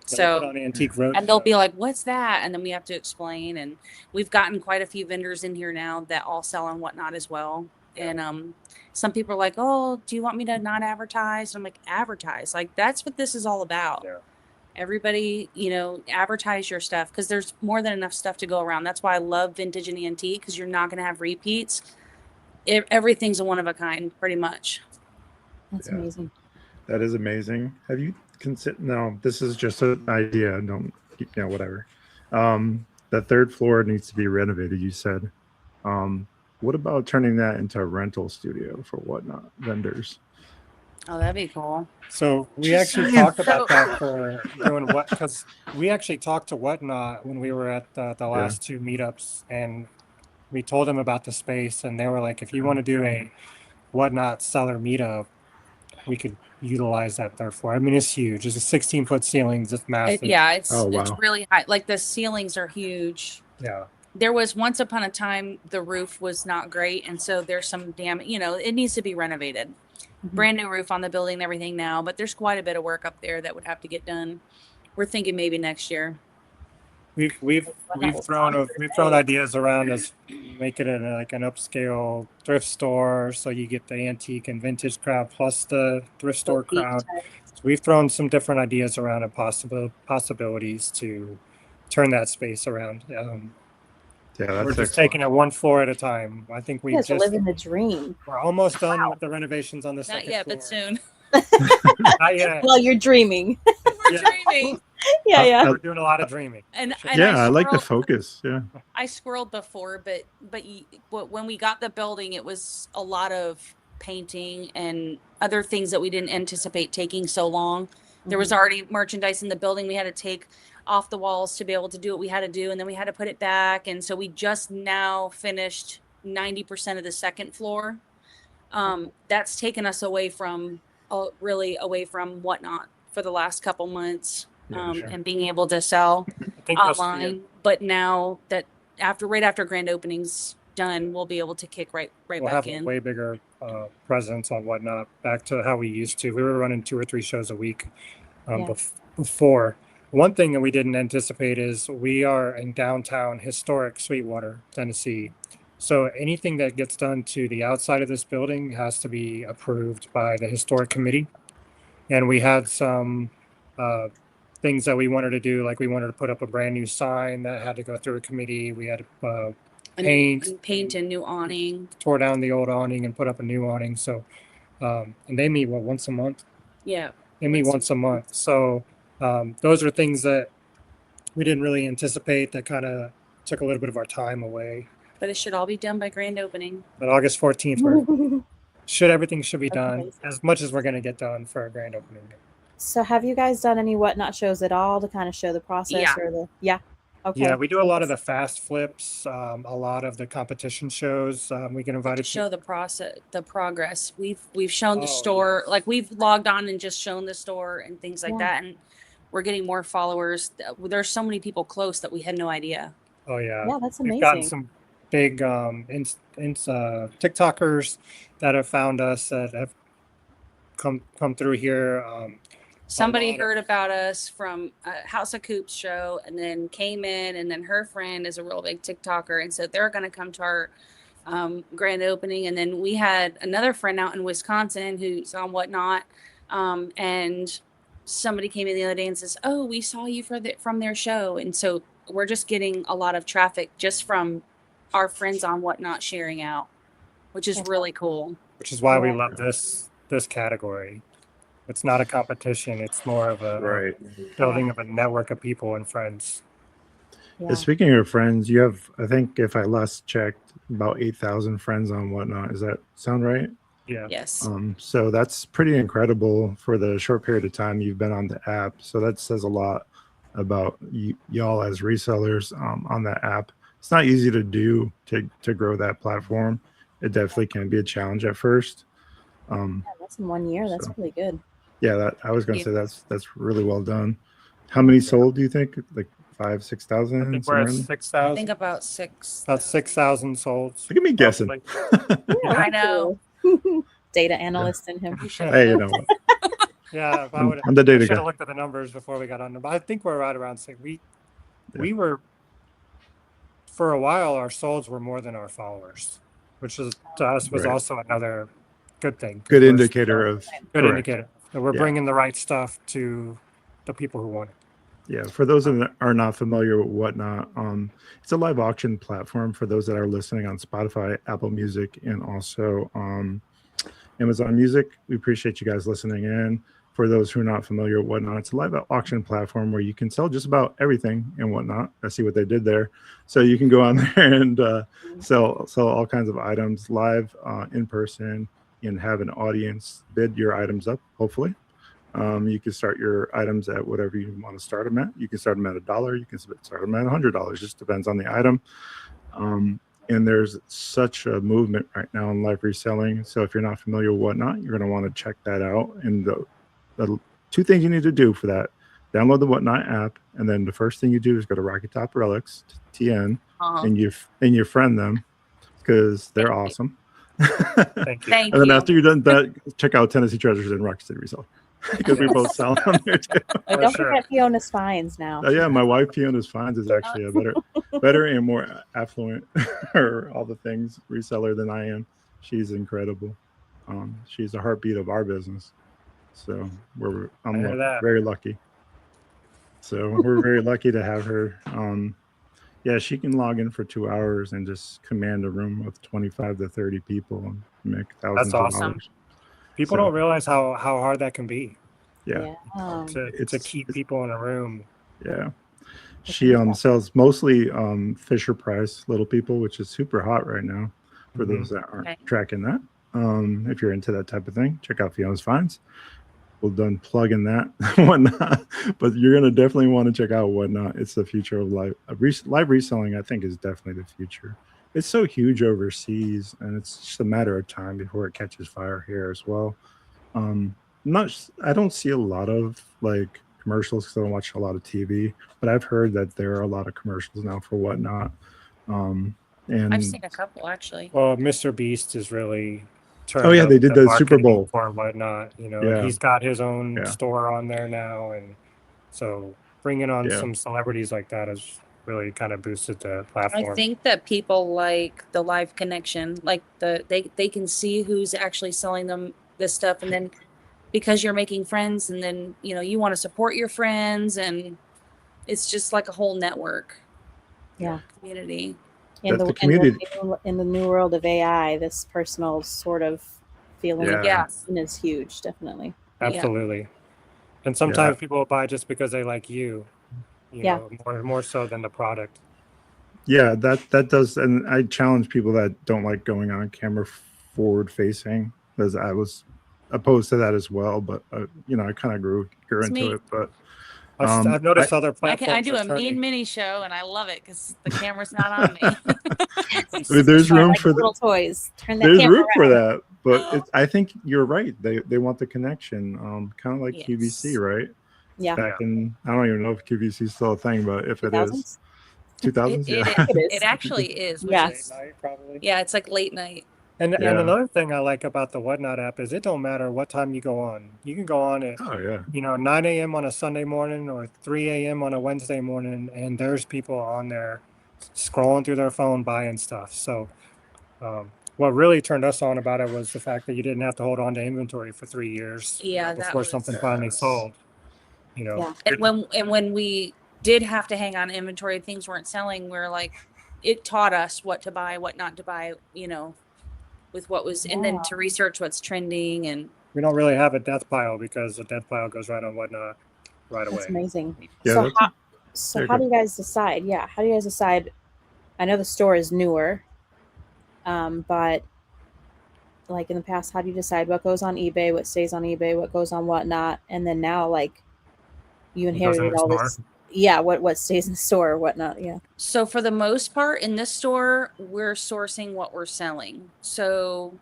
So put on Antique Road, and they'll be like, what's that? And then we have to explain. And we've gotten quite a few vendors in here now that all sell on whatnot as well. And some people are like, oh, do you want me to not advertise? I'm like, advertise. Like, that's what this is all about. Yeah. Everybody, advertise your stuff because there's more than enough stuff to go around. That's why I love vintage and antique because you're not going to have repeats. Everything's a one of a kind, pretty much. That's amazing. That is amazing. Have you considered? No, this is just an idea. Don't, whatever. The third floor needs to be renovated. You said. What about turning that into a rental studio for whatnot vendors? Oh, that'd be cool. So we actually talked about that for doing what, because we actually talked to Whatnot when we were at the last two meetups, and we told them about the space, and they were like, if you want to do a Whatnot seller meetup, we could utilize that third floor. I mean, it's huge. It's a 16-foot ceilings. It's massive. It's wow. really high. Like the ceilings are huge. Yeah. There was once upon a time the roof was not great, and so there's some damage. It needs to be renovated. Mm-hmm. Brand new roof on the building and everything now, but there's quite a bit of work up there that would have to get done. We're thinking maybe next year. We've thrown ideas around as make it an upscale thrift store, so you get the antique and vintage crowd plus the thrift store crowd. So we've thrown some different ideas around and possibilities to turn that space around. We're just taking it one floor at a time. I think we just living the dream. We're almost done with the renovations on the second floor. Not yet, but soon. Not yet. Well, you're dreaming. We're dreaming. Yeah. We're doing a lot of dreaming. And I like the focus. Yeah. I squirreled before, but when we got the building, it was a lot of painting and other things that we didn't anticipate taking so long. There was already merchandise in the building we had to take off the walls to be able to do what we had to do, and then we had to put it back. And so we just now finished 90% of the second floor. That's taken us away from Whatnot for the last couple months. And being able to sell online. But now that right after grand opening's done, we'll be able to kick right back in. We'll have a way bigger presence on Whatnot, back to how we used to. We were running 2 or 3 shows a week before. One thing that we didn't anticipate is we are in downtown historic Sweetwater, Tennessee. So anything that gets done to the outside of this building has to be approved by the historic committee. And we had some things that we wanted to do, like we wanted to put up a brand new sign that had to go through a committee. We had to paint a new awning, tore down the old awning and put up a new awning. So, and they meet once a month. Yeah, they meet once a month. So those are things that we didn't really anticipate. That kind of took a little bit of our time away. But it should all be done by grand opening. But August 14th, everything should be done as much as we're going to get done for our grand opening. So have you guys done any Whatnot shows at all to kind of show the process? Okay. Yeah, we do a lot of the fast flips, a lot of the competition shows. We get invited to show the progress. We've shown the store, like we've logged on and just shown the store and things like that, and we're getting more followers. There's so many people close that we had no idea. Oh yeah, that's amazing. We've gotten some big TikTokers that have found us, that have come through here. Somebody heard about us from a House of Coops show and then came in, and then her friend is a real big TikToker, and so they're going to come to our grand opening. And then we had another friend out in Wisconsin who's on Whatnot, and somebody came in the other day and says, "Oh, we saw you from their show," and so we're just getting a lot of traffic just from our friends on Whatnot sharing out, which is really cool. Which is why we love this category. It's not a competition. It's more of a building of a network of people and friends. Yeah. Speaking of friends, you have, I think, if I last checked, about 8,000 friends on Whatnot. Does that sound right? Yeah. Yes. So that's pretty incredible for the short period of time you've been on the app. So that says a lot about y'all as resellers on that app. It's not easy to do to grow that platform. It definitely can be a challenge at first. Yeah, that's in 1 year. That's So, really good. yeah, that I was gonna Yeah. say that's really well done. How many sold do you think? Like 5,000, 6,000? I think we're at I 6,000. think about 6. About 6,000 sold. Look at me guessing. I know. Data analyst in him. Hey, you know what? Yeah, if I would, I'm the I data should guy. have looked at the numbers before we got on. But I think we're right around 6. We Yeah. were, for a while, our solds were more than our followers, which is to us was Right. also another good thing. 'Cause Good we're indicator still- of good correct. indicator that we're Yeah. bringing the right stuff to the people who want it. Yeah, for those that are not familiar with Whatnot, it's a live auction platform for those that are listening on Spotify, Apple Music, and also Amazon Music. We appreciate you guys listening in. For those who are not familiar with Whatnot, it's a live auction platform where you can sell just about everything and whatnot. I see what they did there. So you can go on there and sell all kinds of items live in person and have an audience bid your items up, hopefully. You can start your items at whatever you want to start them at. You can start them at $1. You can start them at $100. Just depends on the item. And there's such a movement right now in live reselling. So if you're not familiar with Whatnot, you're going to want to check that out. And the two things you need to do for that: download the Whatnot app, and then the first thing you do is go to Rocky Top Relics TN, and you friend them because they're awesome. Thank you. Thank And then you. after you're done that, check out Tennessee Treasures and Rocky City Reseller because we both sell on there too. And don't forget Fiona's Finds now. Yeah, my wife Fiona's Finds is actually a better and more affluent or all the things reseller than I am. She's incredible. She's the heartbeat of our business. So I'm very lucky. So we're very lucky to have her. Yeah, she can log in for 2 hours and just command a room of 25 to 30 people and make thousands That's awesome. of dollars. People don't realize how hard that can be. Yeah. To keep people in a room. Yeah. She sells mostly Fisher Price Little People, which is super hot right now for those that aren't tracking that. If you're into that type of thing, check out Fiona's Finds. We'll done plugging that Whatnot, but you're gonna definitely want to check out Whatnot. It's the future of live reselling. I think is definitely the future. It's so huge overseas, and it's just a matter of time before it catches fire here as well. I don't see a lot of like commercials because I don't watch a lot of TV, but I've heard that there are a lot of commercials now for Whatnot. And I've seen a couple actually. Well, Mr. Beast is really they did the Super Bowl for Whatnot. He's got his own store on there now, and so bringing on some celebrities like that has really kind of boosted the platform. I think that people like the live connection, like they can see who's actually selling them this stuff, and then because you're making friends, and then you want to support your friends, and it's just like a whole network. Community. In the new world of AI, this personal sort of feeling is huge, definitely. Absolutely. And sometimes people will buy just because they like you know, more so than the product. Yeah, that does. And I challenge people that don't like going on camera forward facing, because I was opposed to that as well. But I kind of grew into it. But I've noticed other platforms. I do a mean mini show, and I love it because the camera's not on me. There's room for little toys. There's room for that, but I think you're right. They want the connection, kind of like QVC, right? Yeah. Back in, I don't even know if QVC is still a thing, but if it is, 2000s, it actually is. Yes. Late night, probably. Yeah, it's like late night. And another thing I like about the Whatnot app is it don't matter what time you go on. You can go on at 9 a.m. on a Sunday morning or 3 a.m. on a Wednesday morning, and there's people on there scrolling through their phone buying stuff. So what really turned us on about it was the fact that you didn't have to hold on to inventory for 3 years before something finally sold. And when we did have to hang on to inventory, things weren't selling, we're like, it taught us what to buy, what not to buy, with what was, and then to research what's trending. And we don't really have a death pile because the death pile goes right on Whatnot right away. That's amazing. Yeah, So So There you how go. do you guys decide? Yeah, how do you guys decide? I know the store is newer, but like in the past, how do you decide what goes on eBay, what stays on eBay, what goes on whatnot, and then now like you What goes in inherited the all store? this? Yeah, what stays in the store or whatnot? Yeah. So for the most part in this store, we're sourcing what we're selling. So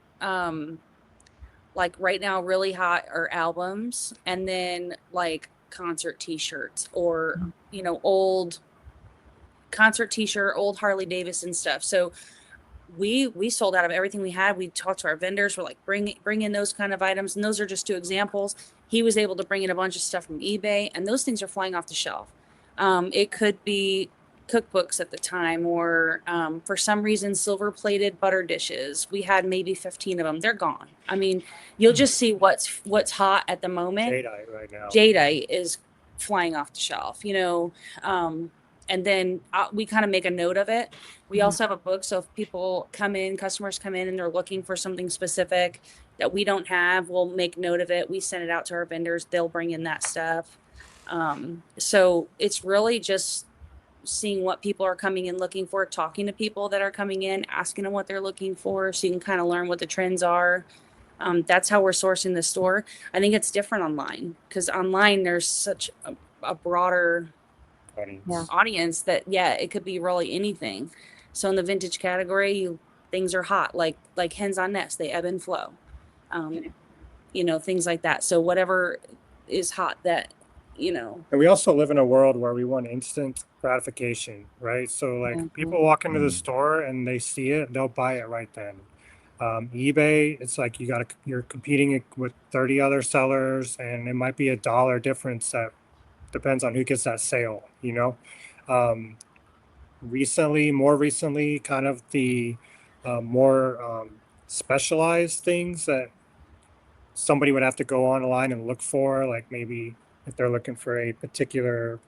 like right now really hot are albums, and then like concert t-shirts or old concert t-shirt, old Harley Davidson stuff. So we sold out of everything we had. We talked to our vendors. We're like, bring in those kind of items, and those are just two examples. He was able to bring in a bunch of stuff from eBay, and those things are flying off the shelf. It could be cookbooks at the time, or for some reason, silver-plated butter dishes. We had maybe 15 of them. They're gone. I mean, you'll just see what's hot at the moment. Jadeite right now. Jadeite is flying off the shelf, and then we kind of make a note of it. We also have a book, so if customers come in and they're looking for something specific that we don't have, we'll make note of it. We send it out to our vendors. They'll bring in that stuff. So it's really just seeing what people are coming in looking for, talking to people that are coming in, asking them what they're looking for, so you can kind of learn what the trends are. That's how we're sourcing the store. I think it's different online, because online there's such a broader audience that it could be really anything. So in the vintage category, things are hot, like hens on nest, they ebb and flow, things like that. So whatever is hot that And we also live in a world where we want instant gratification, right? So like people walk into the store and they see it, they'll buy it right then. eBay, it's like you're competing with 30 other sellers, and it might be $1 difference that depends on who gets that sale, more recently, kind of the more specialized things that somebody would have to go online and look for, like maybe if they're looking for a particular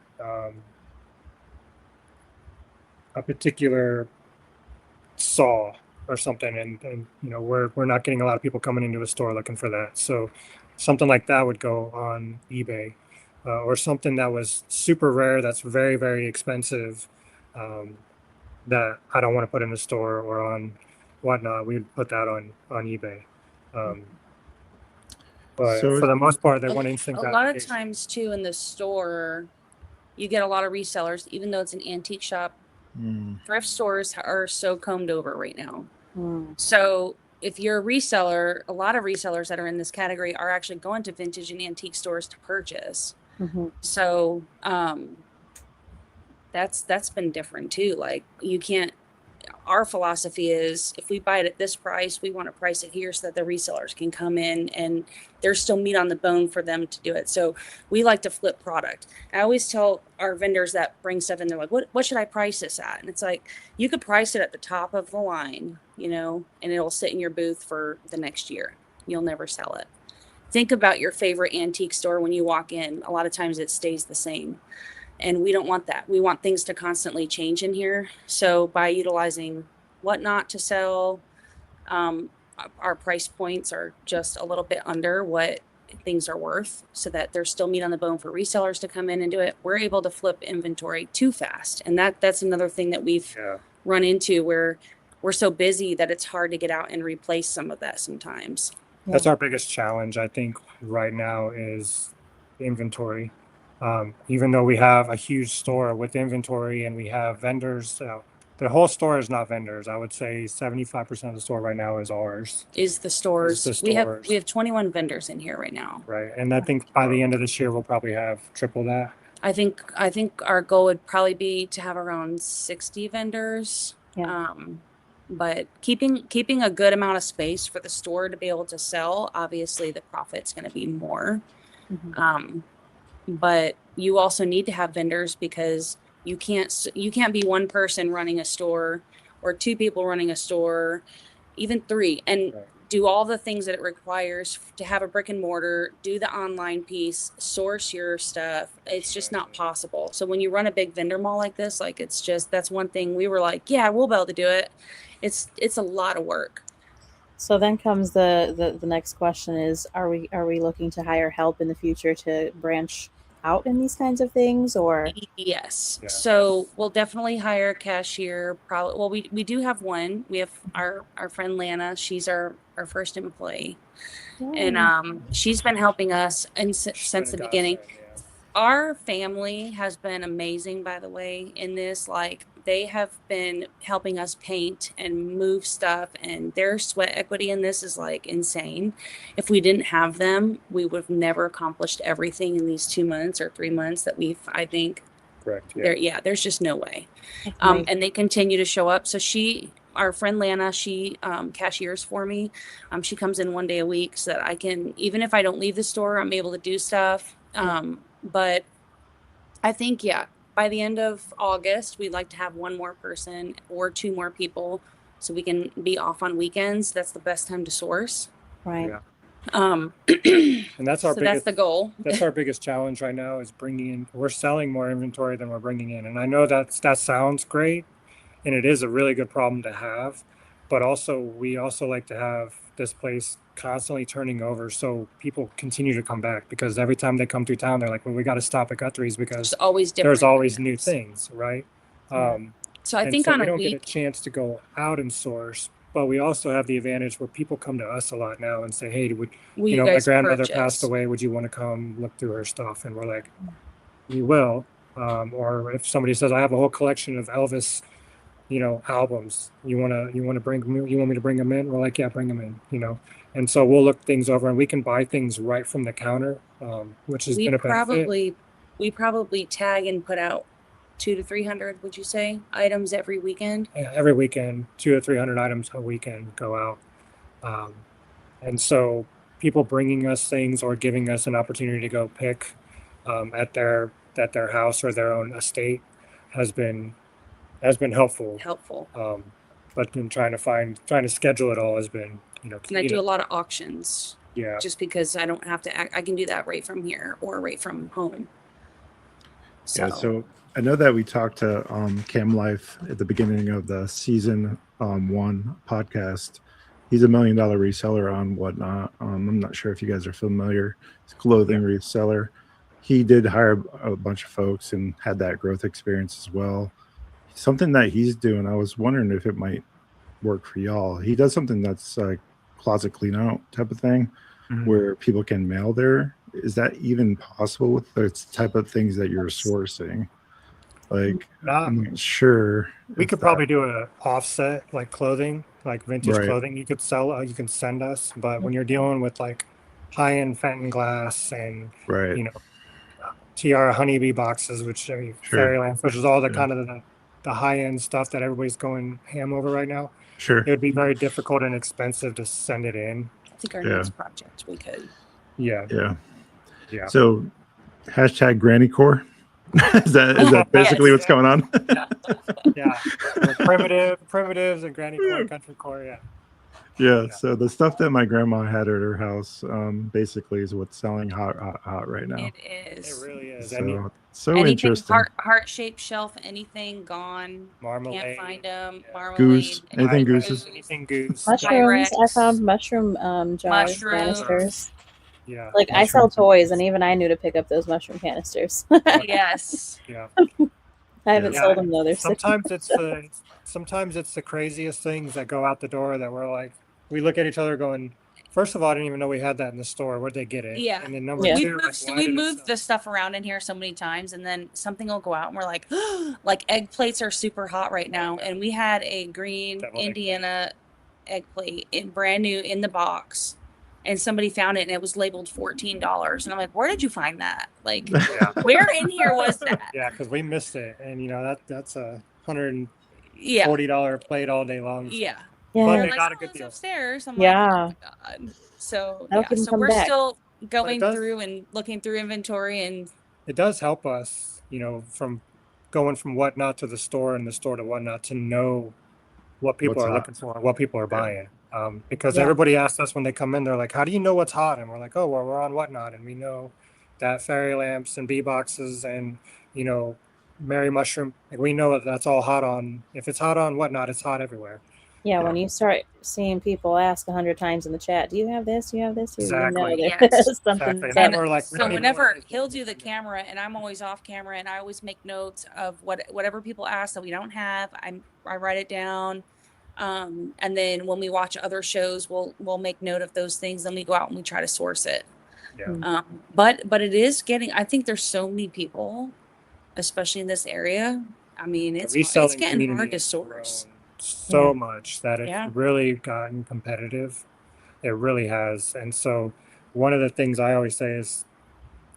saw or something, and we're not getting a lot of people coming into a store looking for that. So something like that would go on eBay, or something that was super rare, that's very, very expensive, that I don't want to put in the store or on whatnot. We'd put that on eBay. But So for the most part, they want instant a lot of gratification. times too in the store, you get a lot of resellers, even though it's an antique shop. Thrift stores are so combed over right now. So if you're a reseller, a lot of resellers that are in this category are actually going to vintage and antique stores to purchase. So that's been different too. Like, our philosophy is, if we buy it at this price, we want to price it here so that the resellers can come in and there's still meat on the bone for them to do it. So we like to flip product. I always tell our vendors that bring stuff in, they're like, what should I price this at? And it's like, you could price it at the top of the line, and it'll sit in your booth for the next year. You'll never sell it. Think about your favorite antique store when you walk in. A lot of times it stays the same. And we don't want that. We want things to constantly change in here. So by utilizing whatnot to sell, our price points are just a little bit under what things are worth, so that there's still meat on the bone for resellers to come in and do it. We're able to flip inventory too fast. And that's another thing that we've run into, where we're so busy that it's hard to get out and replace some of that sometimes. That's our biggest challenge, I think, right now, is inventory. Even though we have a huge store with inventory and we have vendors, the whole store is not vendors. I would say 75% of the store right now is ours. Is the stores. Is the We stores. have 21 vendors in here right now. Right. And I think by the end of this year, we'll probably have triple that. I think our goal would probably be to have around 60 vendors. But keeping a good amount of space for the store to be able to sell, obviously the profit's going to be more. But you also need to have vendors, because you can't be one person running a store, or two people running a store, even three, and do all the things that it requires to have a brick and mortar, do the online piece, source your stuff. It's just not possible. So when you run a big vendor mall like this, like, that's one thing we were like, yeah, we'll be able to do it. It's a lot of work. So then comes the next question is, are we looking to hire help in the future to branch out in these kinds of things, or? Yes. Yeah. So we'll definitely hire a cashier. Probably. Well, we do have one. We have our friend Lana. She's our first employee, and she's been helping us and since the beginning. Our family has been amazing, by the way, in this. Like, they have been helping us paint and move stuff, and their sweat equity in this is like insane. If we didn't have them, we would have never accomplished everything in these 2 months or 3 months that I think. Correct. There's just no way. Nice. And they continue to show up. So our friend Lana, she cashiers for me. She comes in 1 day a week so that I can, even if I don't leave the store, I'm able to do stuff. But I think, by the end of August, we'd like to have one more person or 2 more people so we can be off on weekends. That's the best time to source. Right. Yeah. And that's our that's the goal. That's our biggest challenge right now, is bringing in. We're selling more inventory than we're bringing in, and I know that sounds great, and it is a really good problem to have, but we also like to have this place constantly turning over so people continue to come back, because every time they come through town, they're like, well, we got to stop at Guthrie's because There's always different there's always new items. things, right? So I think so on we a don't get a week, chance to go out and source, but we also have the advantage where people come to us a lot now and say, hey, will my you guys grandmother purchase? passed away, would you want to come look through her stuff? And we're like, we will. Or if somebody says, I have a whole collection of Elvis, albums, you want me to bring them in? We're like, yeah, bring them in, and so we'll look things over, and we can buy things right from the counter, which has been a benefit. We probably tag and put out 200 to 300, would you say, items every weekend? Yeah, every weekend, 200 to 300 items a weekend go out. And so people bringing us things or giving us an opportunity to go pick at their house or their own estate has been helpful. But then trying to schedule it all has been, And I do a lot of auctions. Yeah. Just because I don't have to, I can do that right from here or right from home. So I know that we talked to Cam Life at the beginning of the season 1 podcast. He's $1 million reseller on Whatnot. I'm not sure if you guys are familiar. He's a clothing reseller. He did hire a bunch of folks and had that growth experience as well. Something that he's doing, I was wondering if it might work for y'all. He does something that's like closet clean out type of thing, where people can mail there. Is that even possible with the type of things that you're sourcing? Like, I'm not sure. We could probably do a offset, like clothing, like vintage clothing. You could sell, you can send us, but when you're dealing with like high-end Fenton glass and Tiara honeybee boxes, which fairy lamps, which is all the kind of the high-end stuff that everybody's going ham over right now. It would be very difficult and expensive to send it in. I think our next project we could. Yeah. So hashtag granny core. is that basically what's going on? Primitives and granny core, country core. So the stuff that my grandma had at her house basically is what's selling hot right now. It is. It really is. So anything interesting. Heart-shaped shelf, anything gone. Marmalade. Can't find them. Marmalade. Goose. Anything gooses. Anything goose. Mushrooms. I found mushroom jars, canisters. Yeah. Like, I sell toys, and even I knew to pick up those mushroom canisters. Yes. Yeah. I haven't sold them though. They're sometimes it's the craziest things that go out the door that we're like, we look at each other going, first of all, I didn't even know we had that in the store. Where'd they get it? Yeah. And then number two, we moved the stuff around in here so many times, and then something will go out, and we're like, like egg plates are super hot right now, and we had a green Indiana egg plate, brand new in the box. And somebody found it, and it was labeled $14. And I'm like, where did you find that? Like, where in here was that? Yeah, because we missed it. And, that's a $140 plate all day long. Yeah. But they got a good deal. Upstairs. I'm like, oh my God. So, so we're still going through and looking through inventory. And it does help us, from going from Whatnot to the store and the store to Whatnot to know what people are looking for, what people are buying. Because everybody asks us when they come in, they're like, how do you know what's hot? And we're like, oh, well, we're on Whatnot, and we know that fairy lamps and bee boxes and, Mary mushroom, like, we know that's all hot on. If it's hot on Whatnot, it's hot everywhere. Yeah, when you start seeing people ask 100 times in the chat, do you have this? You have this? You know Exactly. there's Yes. something. Exactly. That, And we're like, So really whenever what- he'll do the camera and I'm always off camera and I always make notes of whatever people ask that we don't have, I write it down. And then when we watch other shows, we'll make note of those things. Then we go out and we try to source it. Yeah. But it is getting, I think there's so many people, especially in this area. I mean, The it's reselling getting community hard to has source. grown so Yeah. much that it's Yeah. really gotten competitive. It really has. And so one of the things I always say is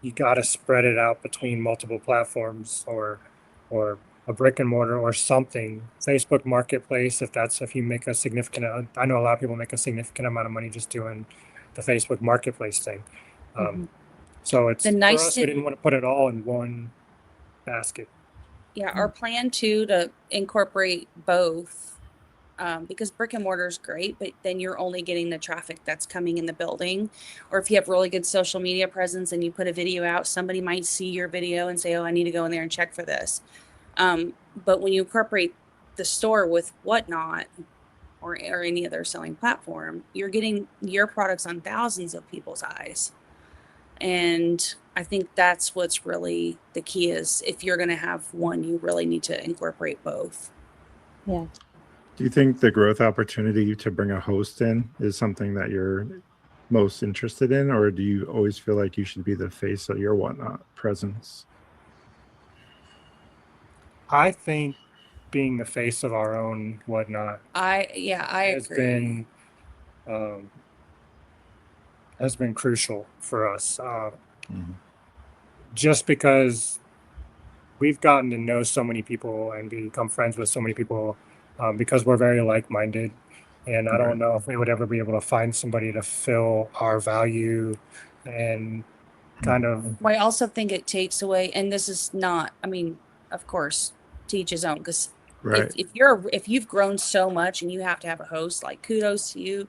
you got to spread it out between multiple platforms or a brick and mortar or something. Facebook Marketplace, if you make a significant, I know a lot of people make a significant amount of money just doing the Facebook Marketplace thing. So it's The for nice us, we didn't want to put it all in one basket. Yeah, our plan too to incorporate both, because brick and mortar is great, but then you're only getting the traffic that's coming in the building. Or if you have really good social media presence and you put a video out, somebody might see your video and say, "Oh, I need to go in there and check for this." But when you incorporate the store with Whatnot or any other selling platform, you're getting your products on thousands of people's eyes. And I think that's what's really the key is if you're going to have one, you really need to incorporate both. yeah. Do you think the growth opportunity to bring a host in is something that you're most interested in, or do you always feel like you should be the face of your Whatnot presence? I think being the face of our own Whatnot I has agree. been crucial for us. Just because we've gotten to know so many people and become friends with so many people because we're very like-minded. And I don't know if we would ever be able to find somebody to fill our value and kind of. Well, I also think it takes away, and this is not, I mean, of course, to each his own, because Right. if you've grown so much and you have to have a host, like kudos to you,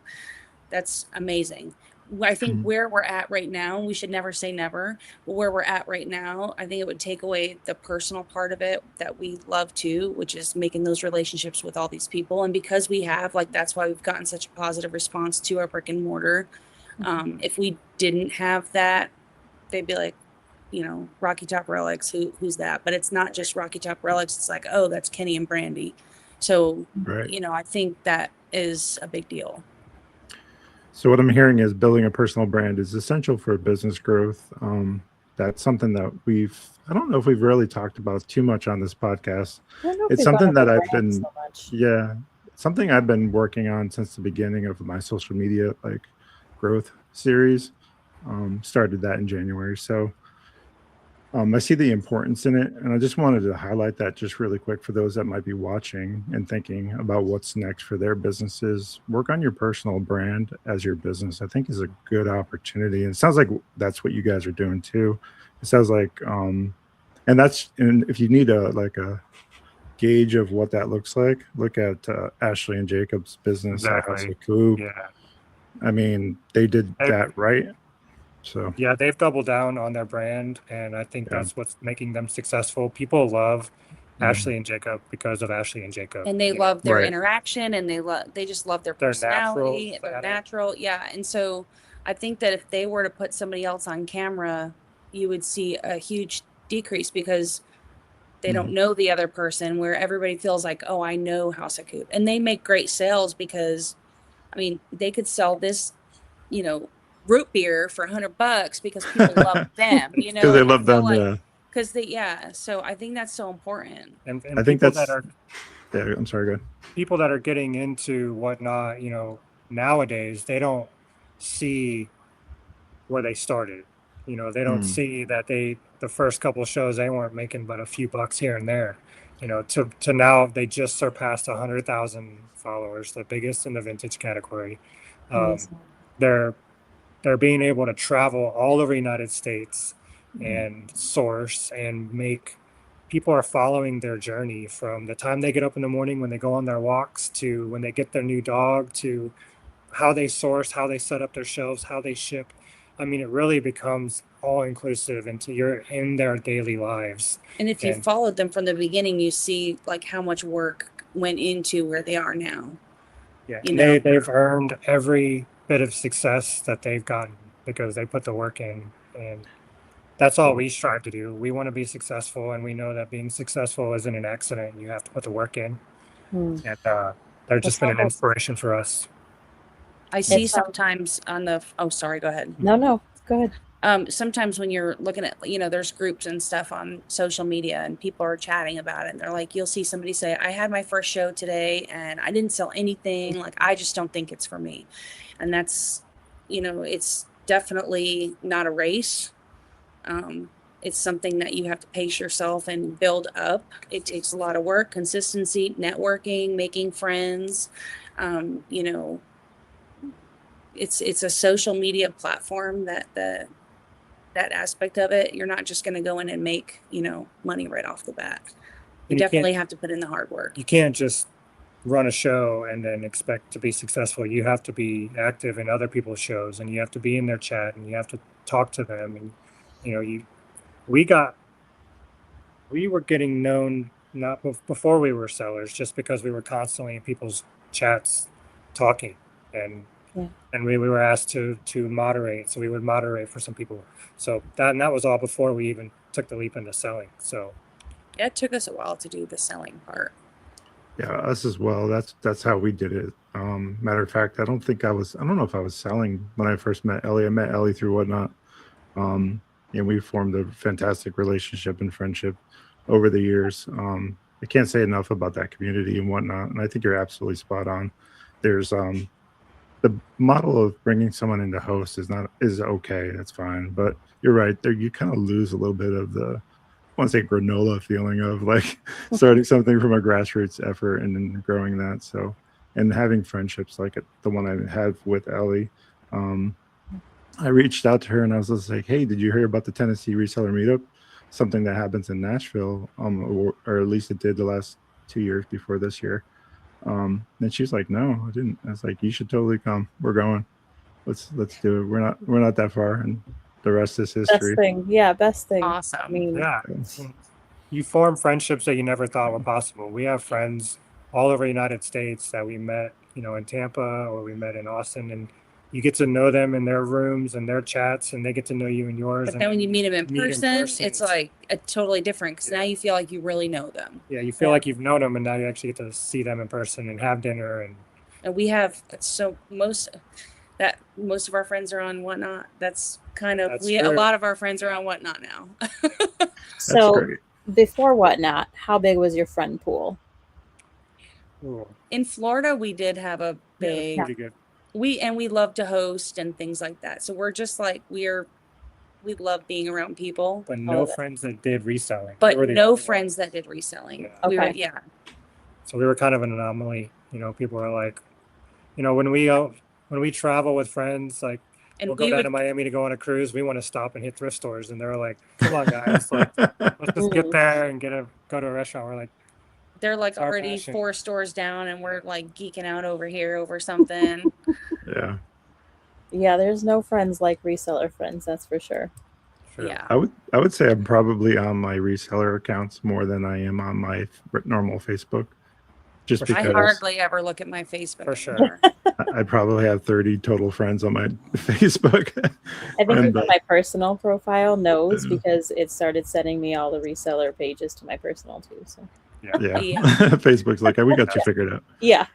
that's amazing. I think where we're at right now, we should never say never, but where we're at right now, I think it would take away the personal part of it that we love too, which is making those relationships with all these people. And because we have, like, that's why we've gotten such a positive response to our brick and mortar. If we didn't have that, they'd be like, Rocky Top Relics, who's that? But it's not just Rocky Top Relics. It's like, oh, that's Kenny and Brandy. So, Right. I think that is a big deal. So what I'm hearing is building a personal brand is essential for business growth. That's something that I don't know if we've really talked about too much on this podcast. It's something that I've been, something I've been working on since the beginning of my social media, growth series. Started that in January. So I see the importance in it. And I just wanted to highlight that just really quick for those that might be watching and thinking about what's next for their businesses. Work on your personal brand as your business, I think, is a good opportunity. And it sounds like that's what you guys are doing too. It sounds like, and if you need a gauge of what that looks like, look at Ashley and Jacob's business at House of Coop. Yeah. I mean, they did that right. So yeah, they've doubled down on their brand, and I think that's what's making them successful. People love Ashley and Jacob because of Ashley and Jacob, and they love their interaction, and they just love their personality. They're natural, yeah. And so I think that if they were to put somebody else on camera, you would see a huge decrease because they don't know the other person. Where everybody feels like, oh, I know House of Coop, and they make great sales because, I mean, they could sell this, root beer for $100 because people love them, because they love them, because so I think that's so important. And I think people that's that are I'm sorry, go ahead. People that are getting into Whatnot, nowadays they don't see where they started. They don't see that the first couple of shows they weren't making but a few bucks here and there. To now they just surpassed 100,000 followers, the biggest in the vintage category. They're being able to travel all over the United States and source and make. People are following their journey from the time they get up in the morning when they go on their walks to when they get their new dog to how they source, how they set up their shelves, how they ship. I mean, it really becomes all inclusive in their daily lives. And if you followed them from the beginning, you see like how much work went into where they are now. Yeah, You know, they've earned every bit of success that they've gotten because they put the work in, and that's all we strive to do. We want to be successful, and we know that being successful isn't an accident. You have to put the work in, Hmm. and they've just been an inspiration for us. I see sometimes on the, oh, sorry, go ahead. No, go ahead. Sometimes when you're looking at, there's groups and stuff on social media and people are chatting about it and they're like, you'll see somebody say, I had my first show today and I didn't sell anything. Like, I just don't think it's for me. And that's, it's definitely not a race. It's something that you have to pace yourself and build up. It takes a lot of work, consistency, networking, making friends. It's a social media platform that aspect of it, you're not just going to go in and make, money right off the bat. You definitely have to put in the hard work. You can't just run a show and then expect to be successful. You have to be active in other people's shows, and you have to be in their chat, and you have to talk to them. And, we were getting known not before we were sellers, just because we were constantly in people's chats talking, and we were asked to moderate, so we would moderate for some people. So that was all before we even took the leap into selling. So it took us a while to do the selling part. Yeah, us as well. That's how we did it. Matter of fact, I don't know if I was selling when I first met Ellie. I met Ellie through Whatnot. And we formed a fantastic relationship and friendship over the years. I can't say enough about that community and Whatnot. And I think you're absolutely spot on. There's the model of bringing someone into host is okay. That's fine. But you're right. There you kind of lose a little bit of the, I want to say, granola feeling of like starting something from a grassroots effort and then growing that. So, and having friendships like the one I had with Ellie, I reached out to her and I was just like, hey, did you hear about the Tennessee reseller meetup? Something that happens in Nashville, or at least it did the last 2 years before this year. And she's like, no, I didn't. I was like, you should totally come. We're going. Let's do it. We're not that far, and the rest is history. Best thing. Awesome. I mean, you form friendships that you never thought were possible. We have friends all over the United States that we met, in Tampa, or we met in Austin, and you get to know them in their rooms and their chats, and they get to know you in yours. But then when you meet them in person, it's like a totally different, because now you feel like you really know them. Yeah, you feel like you've known them, and now you actually get to see them in person and have dinner. And we have, most of our friends are on Whatnot. That's kind of, a lot of our friends are on Whatnot now. So before Whatnot, how big was your friend pool? Ooh. In Florida, we did have a big, pretty good. We love to host and things like that. So we're just like, we love being around people. But no friends that did reselling. But no friends that did reselling. Okay. So we were kind of an anomaly. People are like, when we travel with friends, like, and we'll go down to Miami to go on a cruise, we want to stop and hit thrift stores, and they're like, come on, guys, like, let's just get there and go to a restaurant. We're like, they're like already 4 stores down, and we're like geeking out over here over something. Yeah, there's no friends like reseller friends, that's for sure. Yeah. I would say I'm probably on my reseller accounts more than I am on my normal Facebook. Just because I hardly ever look at my Facebook. For sure. I probably have 30 total friends on my Facebook. I think my personal profile knows, because it started sending me all the reseller pages to my personal too. So yeah. Facebook's like, we got you figured out. Yeah.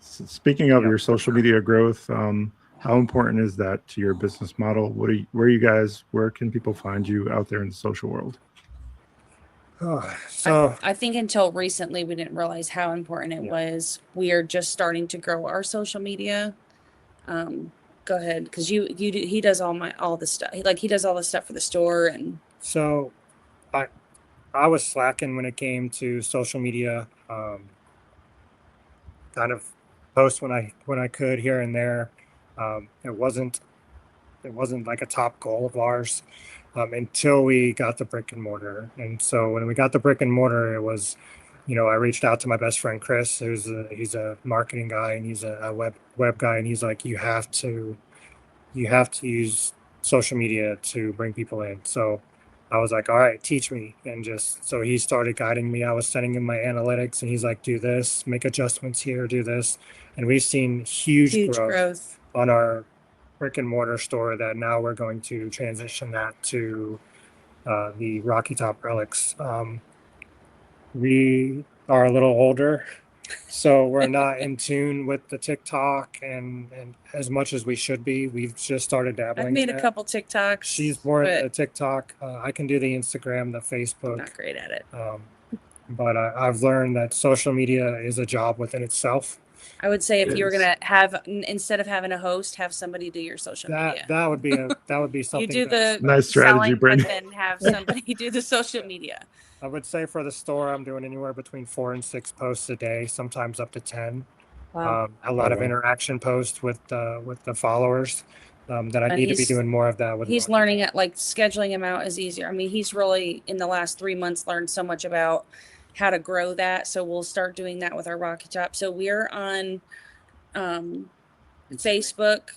Speaking of your social media growth, how important is that to your business model? Where can people find you out there in the social world? I think until recently we didn't realize how important it was. We are just starting to grow our social media. Go ahead, because he does all the stuff. He does all the stuff for the store, and so I was slacking when it came to social media. Kind of post when I could here and there. It wasn't like a top goal of ours. Until we got the brick and mortar. And so when we got the brick and mortar, it was, I reached out to my best friend, Chris, he's a marketing guy, and he's a web guy. And he's like, you have to use social media to bring people in. So I was like, all right, teach me. And just so he started guiding me. I was sending him my analytics and he's like, do this, make adjustments here, do this. And we've seen huge growth on our brick and mortar store that now we're going to transition that to the Rocky Top Relics. We are a little older, so we're not in tune with the TikTok and as much as we should be. We've just started dabbling. I've made a couple TikToks. She's more into TikTok. I can do the Instagram, the Facebook. I'm not great at it. But I've learned that social media is a job within itself. I would say if you were gonna have, instead of having a host, have somebody do your social media. That would be something. You do the nice strategy, Brandon. But then have somebody do the social media. I would say for the store, I'm doing anywhere between 4 and 6 posts a day, sometimes up to 10. Wow. A lot of interaction posts with the followers. That I need to be doing more of that with. He's learning it, like scheduling him out is easier. I mean, he's really in the last 3 months learned so much about how to grow that. So we'll start doing that with our Rocky Top. So we're on Facebook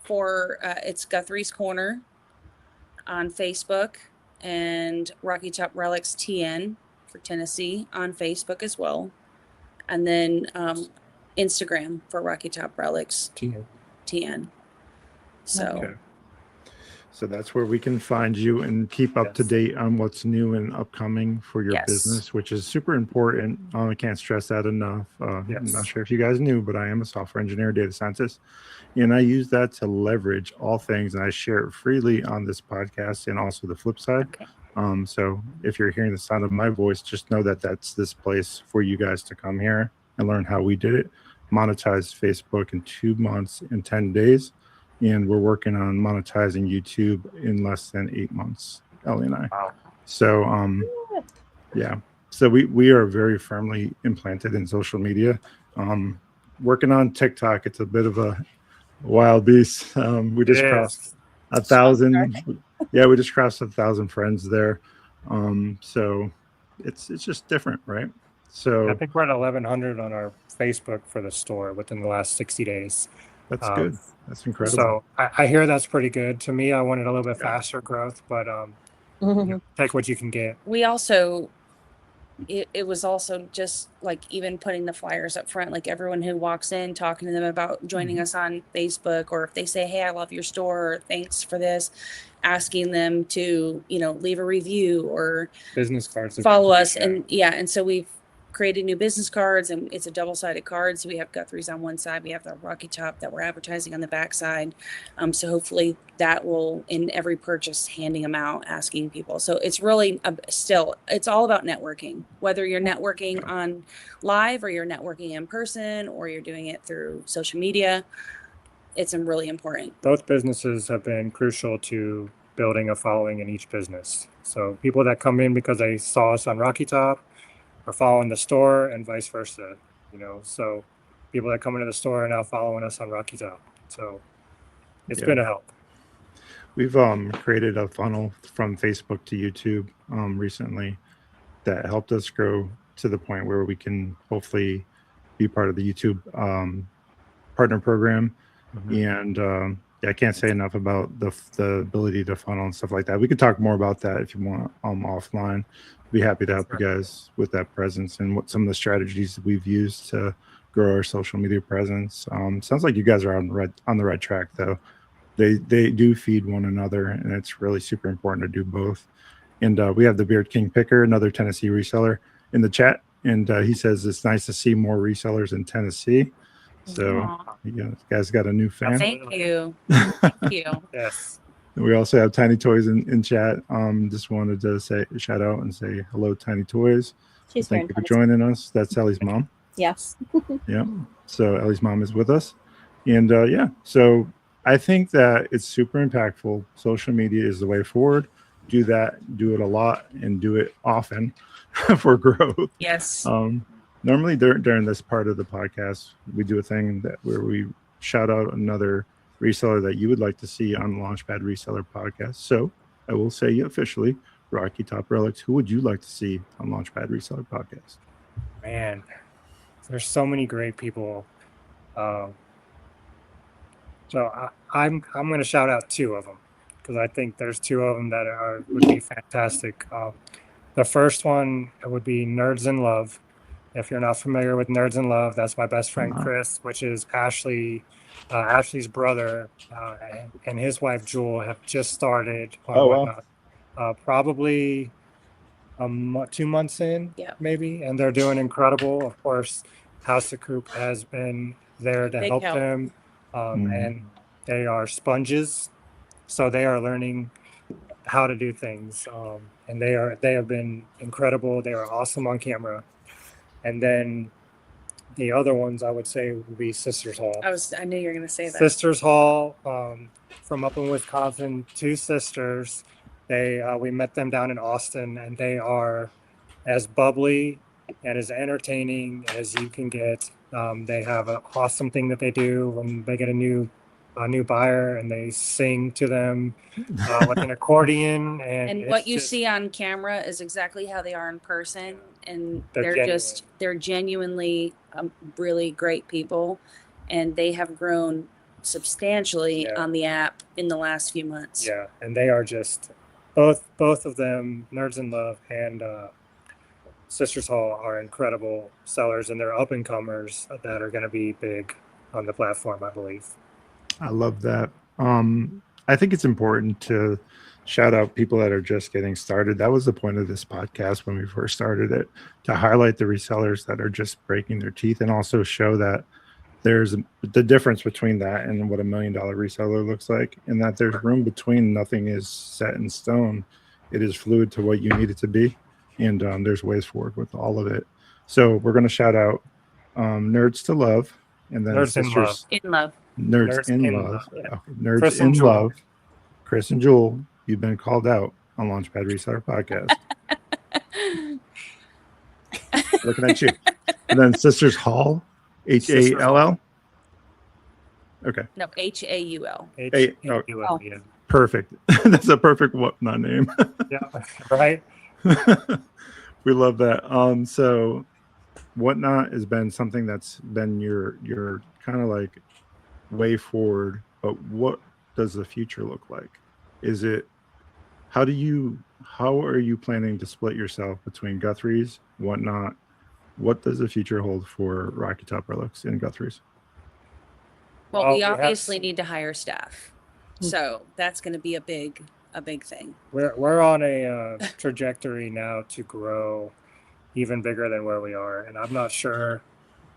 for it's Guthrie's Corner on Facebook, and Rocky Top Relics TN for Tennessee on Facebook as well. And then Instagram for Rocky Top Relics TN. So. Okay. So that's where we can find you and keep up to date on what's new and upcoming for your business, which is super important. I can't stress that enough. I'm not sure if you guys knew, but I am a software engineer, data scientist, and I use that to leverage all things, and I share it freely on this podcast and also the flip side. Okay. So if you're hearing the sound of my voice, just know that that's this place for you guys to come here and learn how we did it. Monetize Facebook in 2 months and 10 days. And we're working on monetizing YouTube in less than 8 months, Ellie and I. Wow. So, yeah. So we are very firmly implanted in social media. Working on TikTok, it's a bit of a wild beast. We just crossed 1,000. Yeah, we just crossed 1,000 friends there. So it's just different, right? So I think we're at 1,100 on our Facebook for the store within the last 60 days. That's good. That's incredible. So I hear that's pretty good. To me, I wanted a little bit faster growth, but take what you can get. We also, it was also just like even putting the flyers up front, like everyone who walks in, talking to them about joining us on Facebook, or if they say, hey, I love your store, or thanks for this, asking them to, leave a review or business cards, follow us. And and so we've created new business cards, and it's a double-sided card. So we have Guthrie's on one side, we have the Rocky Top that we're advertising on the back side. So hopefully that will, in every purchase, handing them out, asking people. So it's really it's all about networking, whether you're networking on live or you're networking in person or you're doing it through social media. It's really important. Both businesses have been crucial to building a following in each business. So people that come in because they saw us on Rocky Top are following the store, and vice versa, so people that come into the store are now following us on Rocky Top. So it's been a help. We've created a funnel from Facebook to YouTube recently that helped us grow to the point where we can hopefully be part of the YouTube partner program. And I can't say enough about the ability to funnel and stuff like that. We could talk more about that if you want offline. Be happy to help you guys with that presence and what some of the strategies that we've used to grow our social media presence. Sounds like you guys are on the right track, though. They do feed one another, and it's really super important to do both. And we have the Beard King Picker, another Tennessee reseller, in the chat, and he says it's nice to see more resellers in Tennessee. So you guys got a new fan. Thank you. Thank you. Yes. We also have Tiny Toys in chat. Just wanted to say shout out and say hello, Tiny Toys. Thank you for joining us. That's Ellie's mom. Yes. Yeah. So Ellie's mom is with us. And so I think that it's super impactful. Social media is the way forward. Do that, do it a lot, and do it often for growth. Yes. Normally during this part of the podcast, we do a thing where we shout out another reseller that you would like to see on Launchpad Reseller Podcast. So I will say officially, Rocky Top Relics, who would you like to see on Launchpad Reseller Podcast? Man, there's so many great people. So I'm going to shout out 2 of them. because I think there's two of them that would be fantastic. The first one would be Nerds in Love. If you're not familiar with Nerds in Love, that's my best friend Chris, which is Ashley's brother, and his wife Jewel have just started on Whatnot. Probably 2 months in, maybe, and they're doing incredible. Of course, House of Coop has been there to help them, and they are sponges, so they are learning how to do things, and they have been incredible. They are awesome on camera. And then the other ones I would say would be Sisters Hall. I knew you were going to say that. Sisters Hall, from up in Wisconsin, two sisters. We met them down in Austin, and they are as bubbly and as entertaining as you can get. They have an awesome thing that they do when they get a new buyer, and they sing to them with an accordion. And what you see on camera is exactly how they are in person. And they're genuinely really great people, and they have grown substantially on the app in the last few months. Yeah, and they are just both of them, Nerds in Love and Sisters Hall, are incredible sellers, and they're up and comers that are going to be big on the platform, I believe. I love that. I think it's important to shout out people that are just getting started. That was the point of this podcast when we first started it, to highlight the resellers that are just breaking their teeth, and also show that there's the difference between that and what $1 million reseller looks like, and that there's room between. Nothing is set in stone. It is fluid to what you need it to be, and there's ways forward with all of it. So we're going to shout out Nerds to Love, and then Nerds Sisters in Love. Nerds in Love. Yeah. Okay. Nerds Chris in Love. Chris and Jewel, you've been called out on Launchpad Reseller Podcast. Looking at you. And then Sisters Hall, Hall. Okay. No, Haul. Haul. Yeah. Perfect. That's a perfect Whatnot name. Yeah. Right. We love that. So Whatnot has been something that's been your kind of like way forward, but what does the future look like? Is it, how are you planning to split yourself between Guthrie's, Whatnot? What does the future hold for Rocky Top Relics and Guthrie's? Well, we obviously need to hire staff, so that's going to be a big thing. We're on a trajectory now to grow even bigger than where we are, and I'm not sure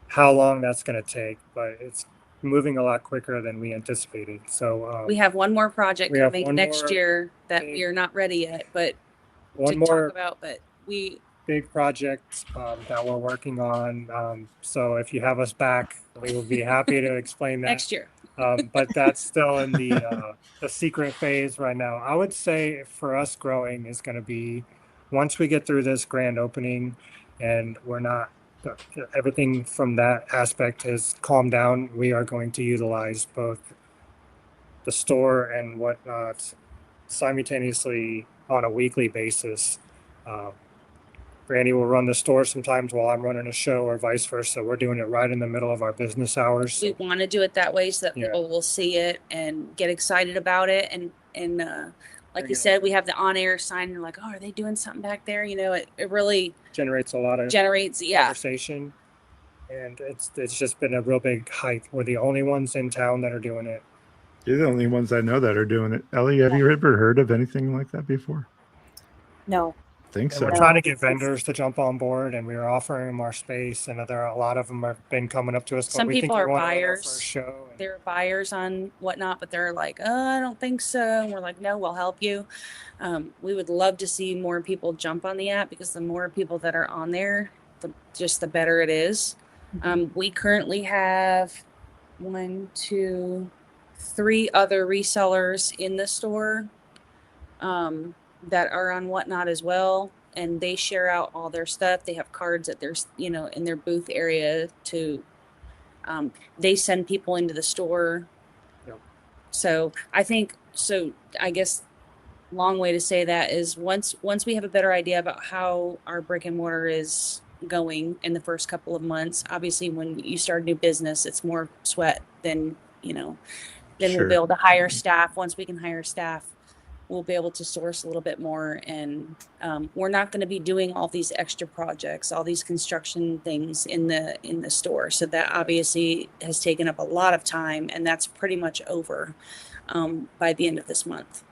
how long that's going to take, but it's moving a lot quicker than we anticipated. So we have one more project coming next year that we're not ready yet, but talk about. But big project that we're working on. So if you have us back, we will be happy to explain that next year. But that's still in the secret phase right now. I would say for us, growing is going to be once we get through this grand opening, and everything from that aspect has calmed down. We are going to utilize both the store and Whatnot simultaneously on a weekly basis. Randy will run the store sometimes while I'm running a show, or vice versa. We're doing it right in the middle of our business hours. We want to do it that way so that people will see it and get excited about it. And like you said, we have the on-air sign, and they're like, oh, are they doing something back there? You know, it really generates a lot of conversation. And it's just been a real big hype. We're the only ones in town that are doing it. You're the only ones I know that are doing it. Ellie, have you ever heard of anything like that before? No. So. We're trying to get vendors to jump on board, and we are offering them our space, and there are a lot of them have been coming up to us. Some people are buyers. They're buyers on Whatnot, but they're like, oh, I don't think so. And we're like, no, we'll help you. We would love to see more people jump on the app, because the more people that are on there, the better it is. We currently have 1, 2, 3 other resellers in the store that are on Whatnot as well, and they share out all their stuff. They have cards at their, in their booth area to, they send people into the store. Yep. So I guess long way to say that is once we have a better idea about how our brick and mortar is going in the first couple of months, obviously when you start a new business, it's more sweat than, then we'll be able to hire staff. Once we can hire staff, we'll be able to source a little bit more, and we're not going to be doing all these extra projects, all these construction things in the store. So that obviously has taken up a lot of time, and that's pretty much over by the end of this month.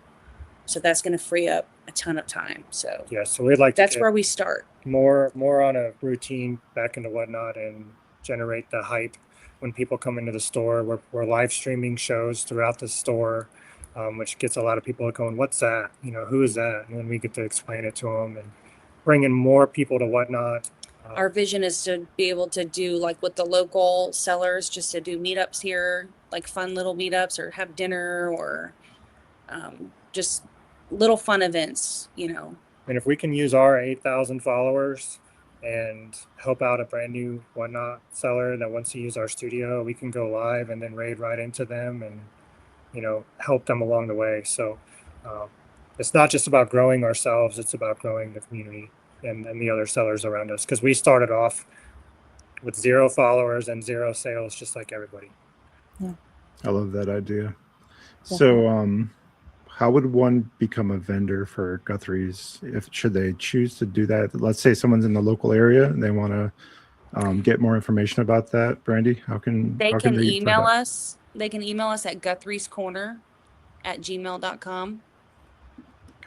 So that's going to free up a ton of time. So yeah, so we'd like that's to where we start. more on a routine back into Whatnot and generate the hype when people come into the store. We're live streaming shows throughout the store, which gets a lot of people going, what's that? You know, who is that? And then we get to explain it to them and bring in more people to Whatnot. Our vision is to be able to do like with the local sellers, just to do meetups here, like fun little meetups, or have dinner, or just little fun events, you know. And if we can use our 8,000 followers and help out a brand new Whatnot seller that wants to use our studio, we can go live and then raid right into them and, you know, help them along the way. So it's not just about growing ourselves, it's about growing the community and the other sellers around us. Because we started off with 0 followers and 0 sales, just like everybody. Yeah. I love that idea. Definitely. So how would one become a vendor for Guthrie's? Should they choose to do that? Let's say someone's in the local area and they want to get more information about that. Brandy, how can They how can they email find out? us. They can email us at guthrie'scorner@gmail.com.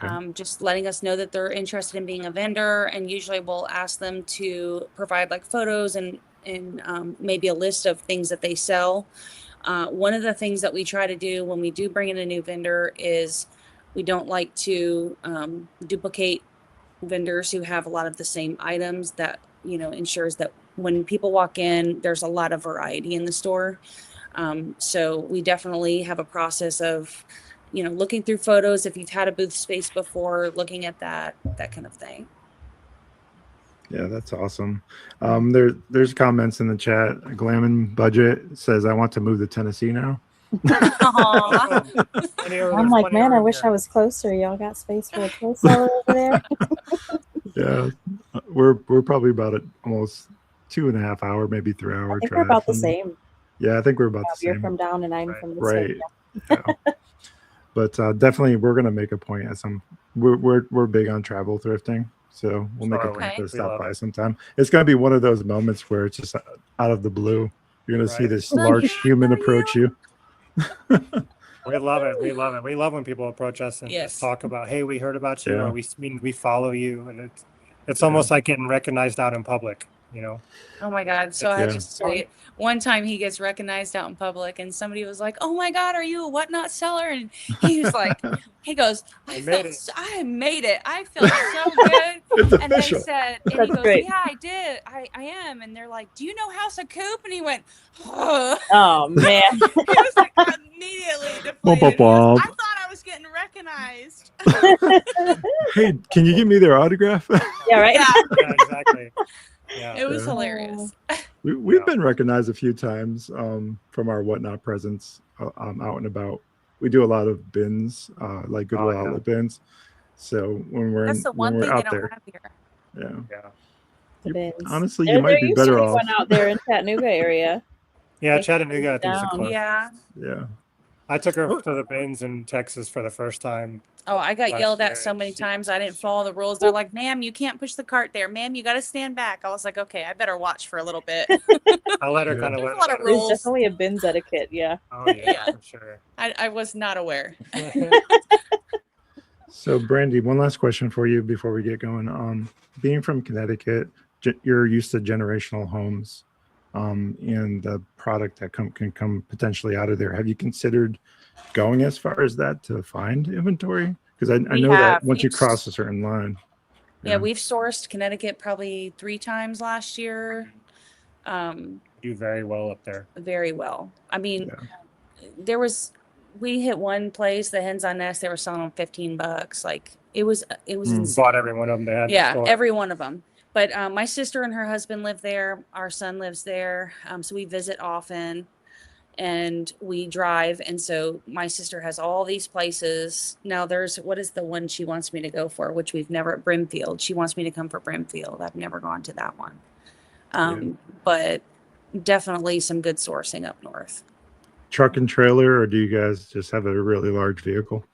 Okay. Just letting us know that they're interested in being a vendor, and usually we'll ask them to provide like photos and maybe a list of things that they sell. One of the things that we try to do when we do bring in a new vendor is we don't like to duplicate vendors who have a lot of the same items. That, you know, ensures that when people walk in, there's a lot of variety in the store. So we definitely have a process of, you know, looking through photos if you've had a booth space before, looking at that kind of thing. Yeah, that's awesome. There's comments in the chat. Glammin Budget says, I want to move to Tennessee now. Aw. I'm like, man, I wish I was closer. Y'all got space for a toy seller over there? Yeah, we're probably about almost 2.5 hour, maybe 3 hour I think drive. we're about the from- same. Yeah, I think we're about the You're same. from down and I'm Right. from this Right. way. Yeah. But definitely we're gonna make a point at some. We're big on travel thrifting, so we'll make a Sorry, point to we stop love by it. sometime. It's gonna be one of those moments where it's just out of the blue. You're gonna see Right. this large human approach you. We love it. We love it. We love when people approach us and Yes. just talk about, hey, we heard about you, Yeah. or we follow you, and it's almost like getting recognized out in public, you know. Oh my God. So I Yeah. just say one time he gets recognized out in public and somebody was like, oh my God, are you a Whatnot seller? And he was like, he goes, I made it. I made it. I felt so good. It's And they official. said, and he That's goes, great. yeah, I did. I am. And they're like, do you know House of Coop? And he went, oh. Oh, man. He was like immediately Womp, deflated. womp, He goes, womp. I thought I was getting recognized. Hey, can you give me their autograph? Yeah, right? Yeah, Yeah, exactly. Yeah. it was Yeah. hilarious. We've Yeah. been recognized a few times from our Whatnot presence out and about. We do a lot of bins, like Goodwill yeah. outlet bins. So when we're That's the one when we're thing they out don't there, have here. yeah. Yeah. The bins. Honestly, There you might be used to better be off. one out there in Chattanooga area. Yeah, They Chattanooga, I think, is the down. closest. Yeah. Yeah. I took her to the bins in Texas for the first time. Oh, I got Last yelled year, at so many she- times. I didn't follow the rules. They're like, ma'am, you can't push the cart there. Ma'am, you got to stand back. I was like, okay, I better watch for a little bit. I let her Yeah. kind of There's learn a lot of about it. There's rules. definitely a bins etiquette, yeah. Oh yeah, Yeah. for sure. I was not aware. So, Brandy, one last question for you before we get going. Being from Connecticut, you're used to generational homes, and the product that can come potentially out of there. Have you considered going as far as that to find inventory? Because I We know have. that once you We've- cross a certain line. Yeah, we've sourced Connecticut probably 3 times last year. Do very well up there. Very well. I mean, Yeah. we hit one place, the Hens on Nest, they were selling them $15. Like it was Mm. insane. Bought every one of them they had. in the Yeah, store. every one of them. But my sister and her husband live there. Our son lives there. So we visit often and we drive. And so my sister has all these places. Now what is the one she wants me to go for, which we've never, Brimfield. She wants me to come for Brimfield. I've never gone to that one. But definitely some good sourcing up north. Truck and trailer, or do you guys just have a really large vehicle?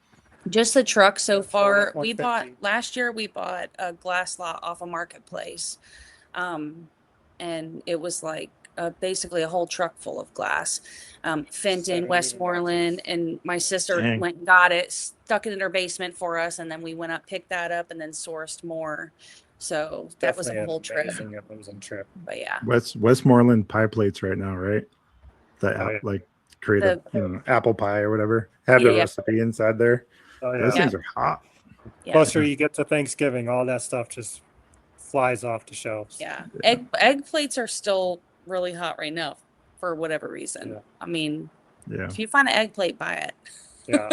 Just the truck so far. Like We bought 150. last year. We bought a glass lot off a marketplace, and it was like basically a whole truck full of glass. Fenton, Westmoreland, and my sister Dang. went and got it, stuck it in her basement for us, and then we went up, picked that up, and then sourced more. So that was Definitely a whole an trip. amazing, amazing trip. But yeah, Westmoreland pie plates right now, right? The Oh, yeah. like create a The- apple pie or whatever. Have the Yeah. recipe inside there. Oh, Those yeah. things are hot. yeah, Closer you get to Thanksgiving, all that stuff just flies off the shelves. yeah. Egg plates are still really hot right now for whatever reason. Yeah. I mean, Yeah. if you find an egg plate, buy it. Yeah.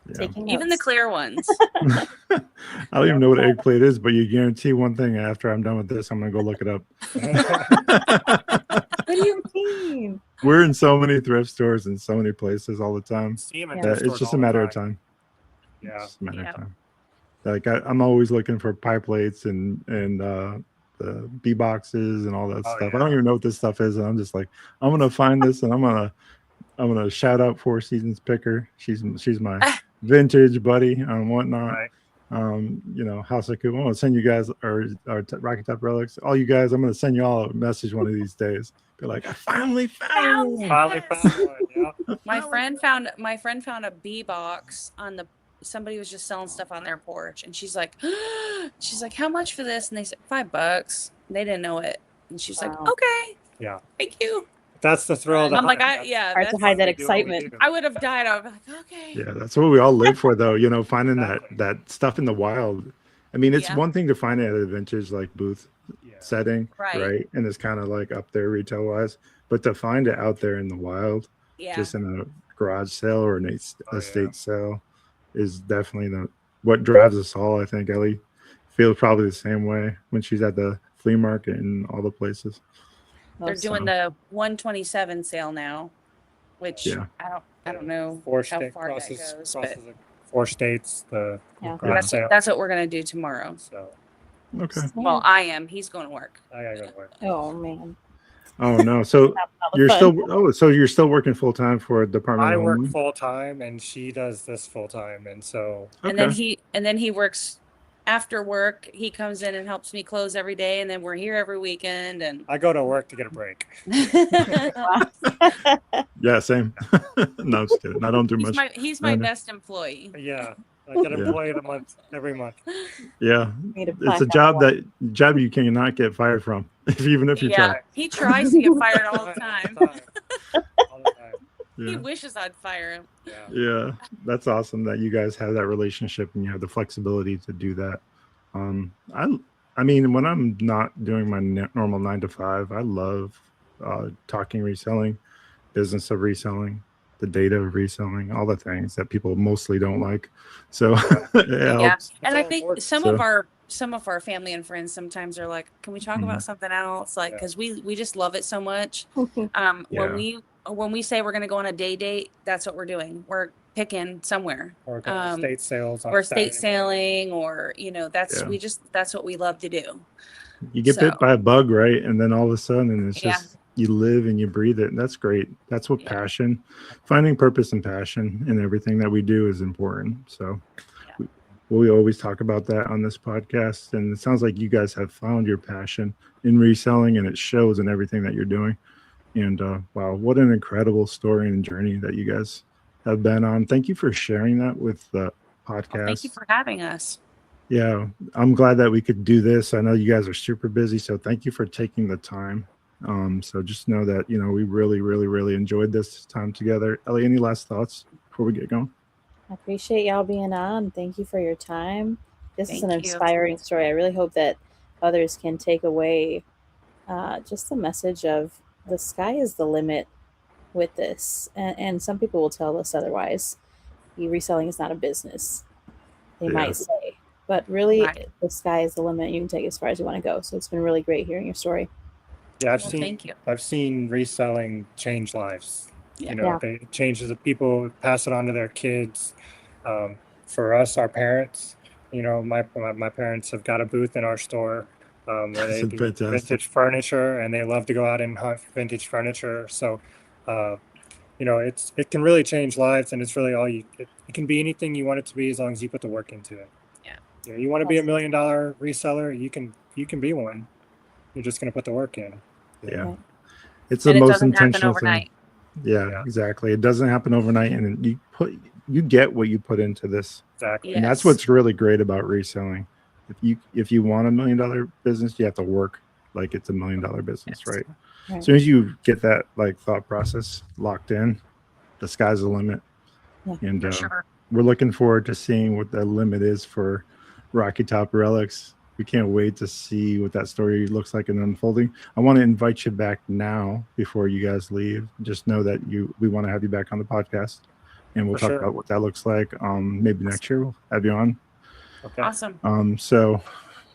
Yeah. Taking Even the notes. clear ones. I don't even know what egg plate is, but you guarantee one thing: after I'm done with this, I'm gonna go look it up. What do you mean? We're in so many thrift stores and so many places all the time. See 'em at Yeah. thrift It's stores just all a the matter of time. time. Yeah. It's just a matter Yeah. of time. Like I'm always looking for pie plates and the B boxes and all that Oh, stuff. yeah. I don't even know what this stuff is, and I'm just like, I'm gonna find this, and I'm gonna shout out Four Seasons Picker. She's my vintage buddy and whatnot. Right. House of Cool. I'm gonna send you guys or Rocky Top Relics. All you guys, I'm gonna send you all a message one of these days. Be like, I finally found one. Finally found one. Yeah. My friend found a bee box on the somebody was just selling stuff on their porch, and she's like, how much for this? And they said $5. They didn't know it, and she's like, Wow. okay, Yeah. thank you. That's the thrill. of the I'm like, hunt. Hard to hide that excitement. I would have died. I would be like, okay. Yeah, that's what we all live for, though. Finding Exactly. that stuff in the wild. I mean, it's Yeah. one thing to find it at a vintage like booth Yeah. setting, Right. And it's kind of like up there retail wise, but to find it out there in the wild, Yeah. just in a garage sale or an Oh, estate yeah. sale, is definitely what drives us all. I think Ellie feels probably the same way when she's at the flea market and all the places. They're Most doing the 127 sale now, which Yeah. I don't know Four how state far that crosses, goes, crosses but the 4 states. The Yeah. garage sale. that's what we're gonna do tomorrow. So Okay. Well, I am. He's going to work. I gotta go to work. Oh man. Oh no. So Not the you're fun. still working full time for Department I of work Homeland? full time, and she does this full time, and so And then he works after work. He comes in and helps me close every day, and then we're here every weekend. And I go to work to get a break. Yeah, same. No, I'm just kidding. I don't do much. he's my I know. best employee. Yeah, I get an Yeah. employee of the month every month. Yeah, Need to it's black a out job one. job you cannot get fired from, even if you Yeah, try. he tries to get fired all the time. All the time. He Yeah. wishes I'd fire him. Yeah. Yeah, that's awesome that you guys have that relationship and you have the flexibility to do that. I mean, when I'm not doing my normal 9 to 5, I love talking reselling, business of reselling, the data of reselling, all the things that people mostly don't like. So it Yeah, helps. and I all think important. some of our family and friends sometimes are like, "Can we talk about something else?" Like, Yeah. because we just love it so much. Yeah. When we say we're going to go on a day date, that's what we're doing. We're picking somewhere. Or go to state sales. On Or state Saturday morning. sailing, or that's Yeah. that's what we love to do. You get bit So- by a bug, right? And then all of a sudden it's Yeah. just you live and you breathe it. And that's great. That's what Yeah. passion, finding purpose and passion in everything that we do is important. So we always talk about that on this podcast. And it sounds like you guys have found your passion in reselling, and it shows in everything that you're doing. And wow, what an incredible story and journey that you guys have been on. Thank you for sharing that with the podcast. Well, thank you for having us. Yeah, I'm glad that we could do this. I know you guys are super busy, so thank you for taking the time. So just know that, we really, really, really enjoyed this time together. Ellie, any last thoughts before we get going? I appreciate y'all being on. Thank you for your time. This is Thank an you. inspiring story. I really hope that others can take away just the message of the sky is the limit with this. And some people will tell us otherwise. Reselling is not a business, they Yeah. might say. But really, Right. the sky is the limit. You can take it as far as you want to go. So it's been really great hearing your story. Yeah, Well, thank you. I've seen reselling change lives. Yeah. Yeah. It changes the people, pass it on to their kids. For us, our parents, my parents have got a booth in our store where they That's do fantastic. vintage furniture, and they love to go out and hunt for vintage furniture. So you know, it can really change lives, and it's really it can be anything you want it to be as long as you put the work into it. Yeah. You know, you want to be $1 million reseller, you can be one. You're just going to put the work in. Yeah. Right. It's the And it most doesn't happen intentional overnight. thing. Yeah, exactly. It doesn't happen overnight, and you get what you put into this. Exactly. And that's Yes. what's really great about reselling. If you want $1 million business, you have to work like it's $1 million business, Yes. right? Right. As soon as you get that like thought process locked in, the sky's the limit. Yeah. And For sure. we're looking forward to seeing what the limit is for Rocky Top Relics. We can't wait to see what that story looks like in unfolding. I want to invite you back now before you guys leave. Just know that we want to have you back on the podcast, and we'll For talk sure. about what that looks like. Maybe next year we'll have you on. Okay. Awesome. So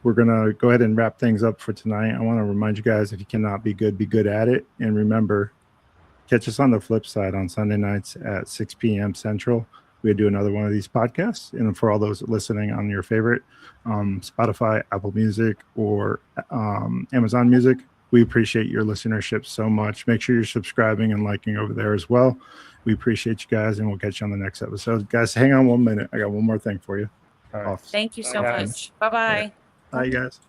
we're gonna go ahead and wrap things up for tonight. I want to remind you guys, if you cannot be good at it. And remember, catch us on the flip side on Sunday nights at 6 p.m. Central. We do another one of these podcasts. And for all those listening on your favorite Spotify, Apple Music, or Amazon Music, we appreciate your listenership so much. Make sure you're subscribing and liking over there as well. We appreciate you guys, and we'll catch you on the next episode. Guys, hang on 1 minute. I got one more thing for you. All right. Thank you so Bye, much. Bye-bye. Bye, you guys.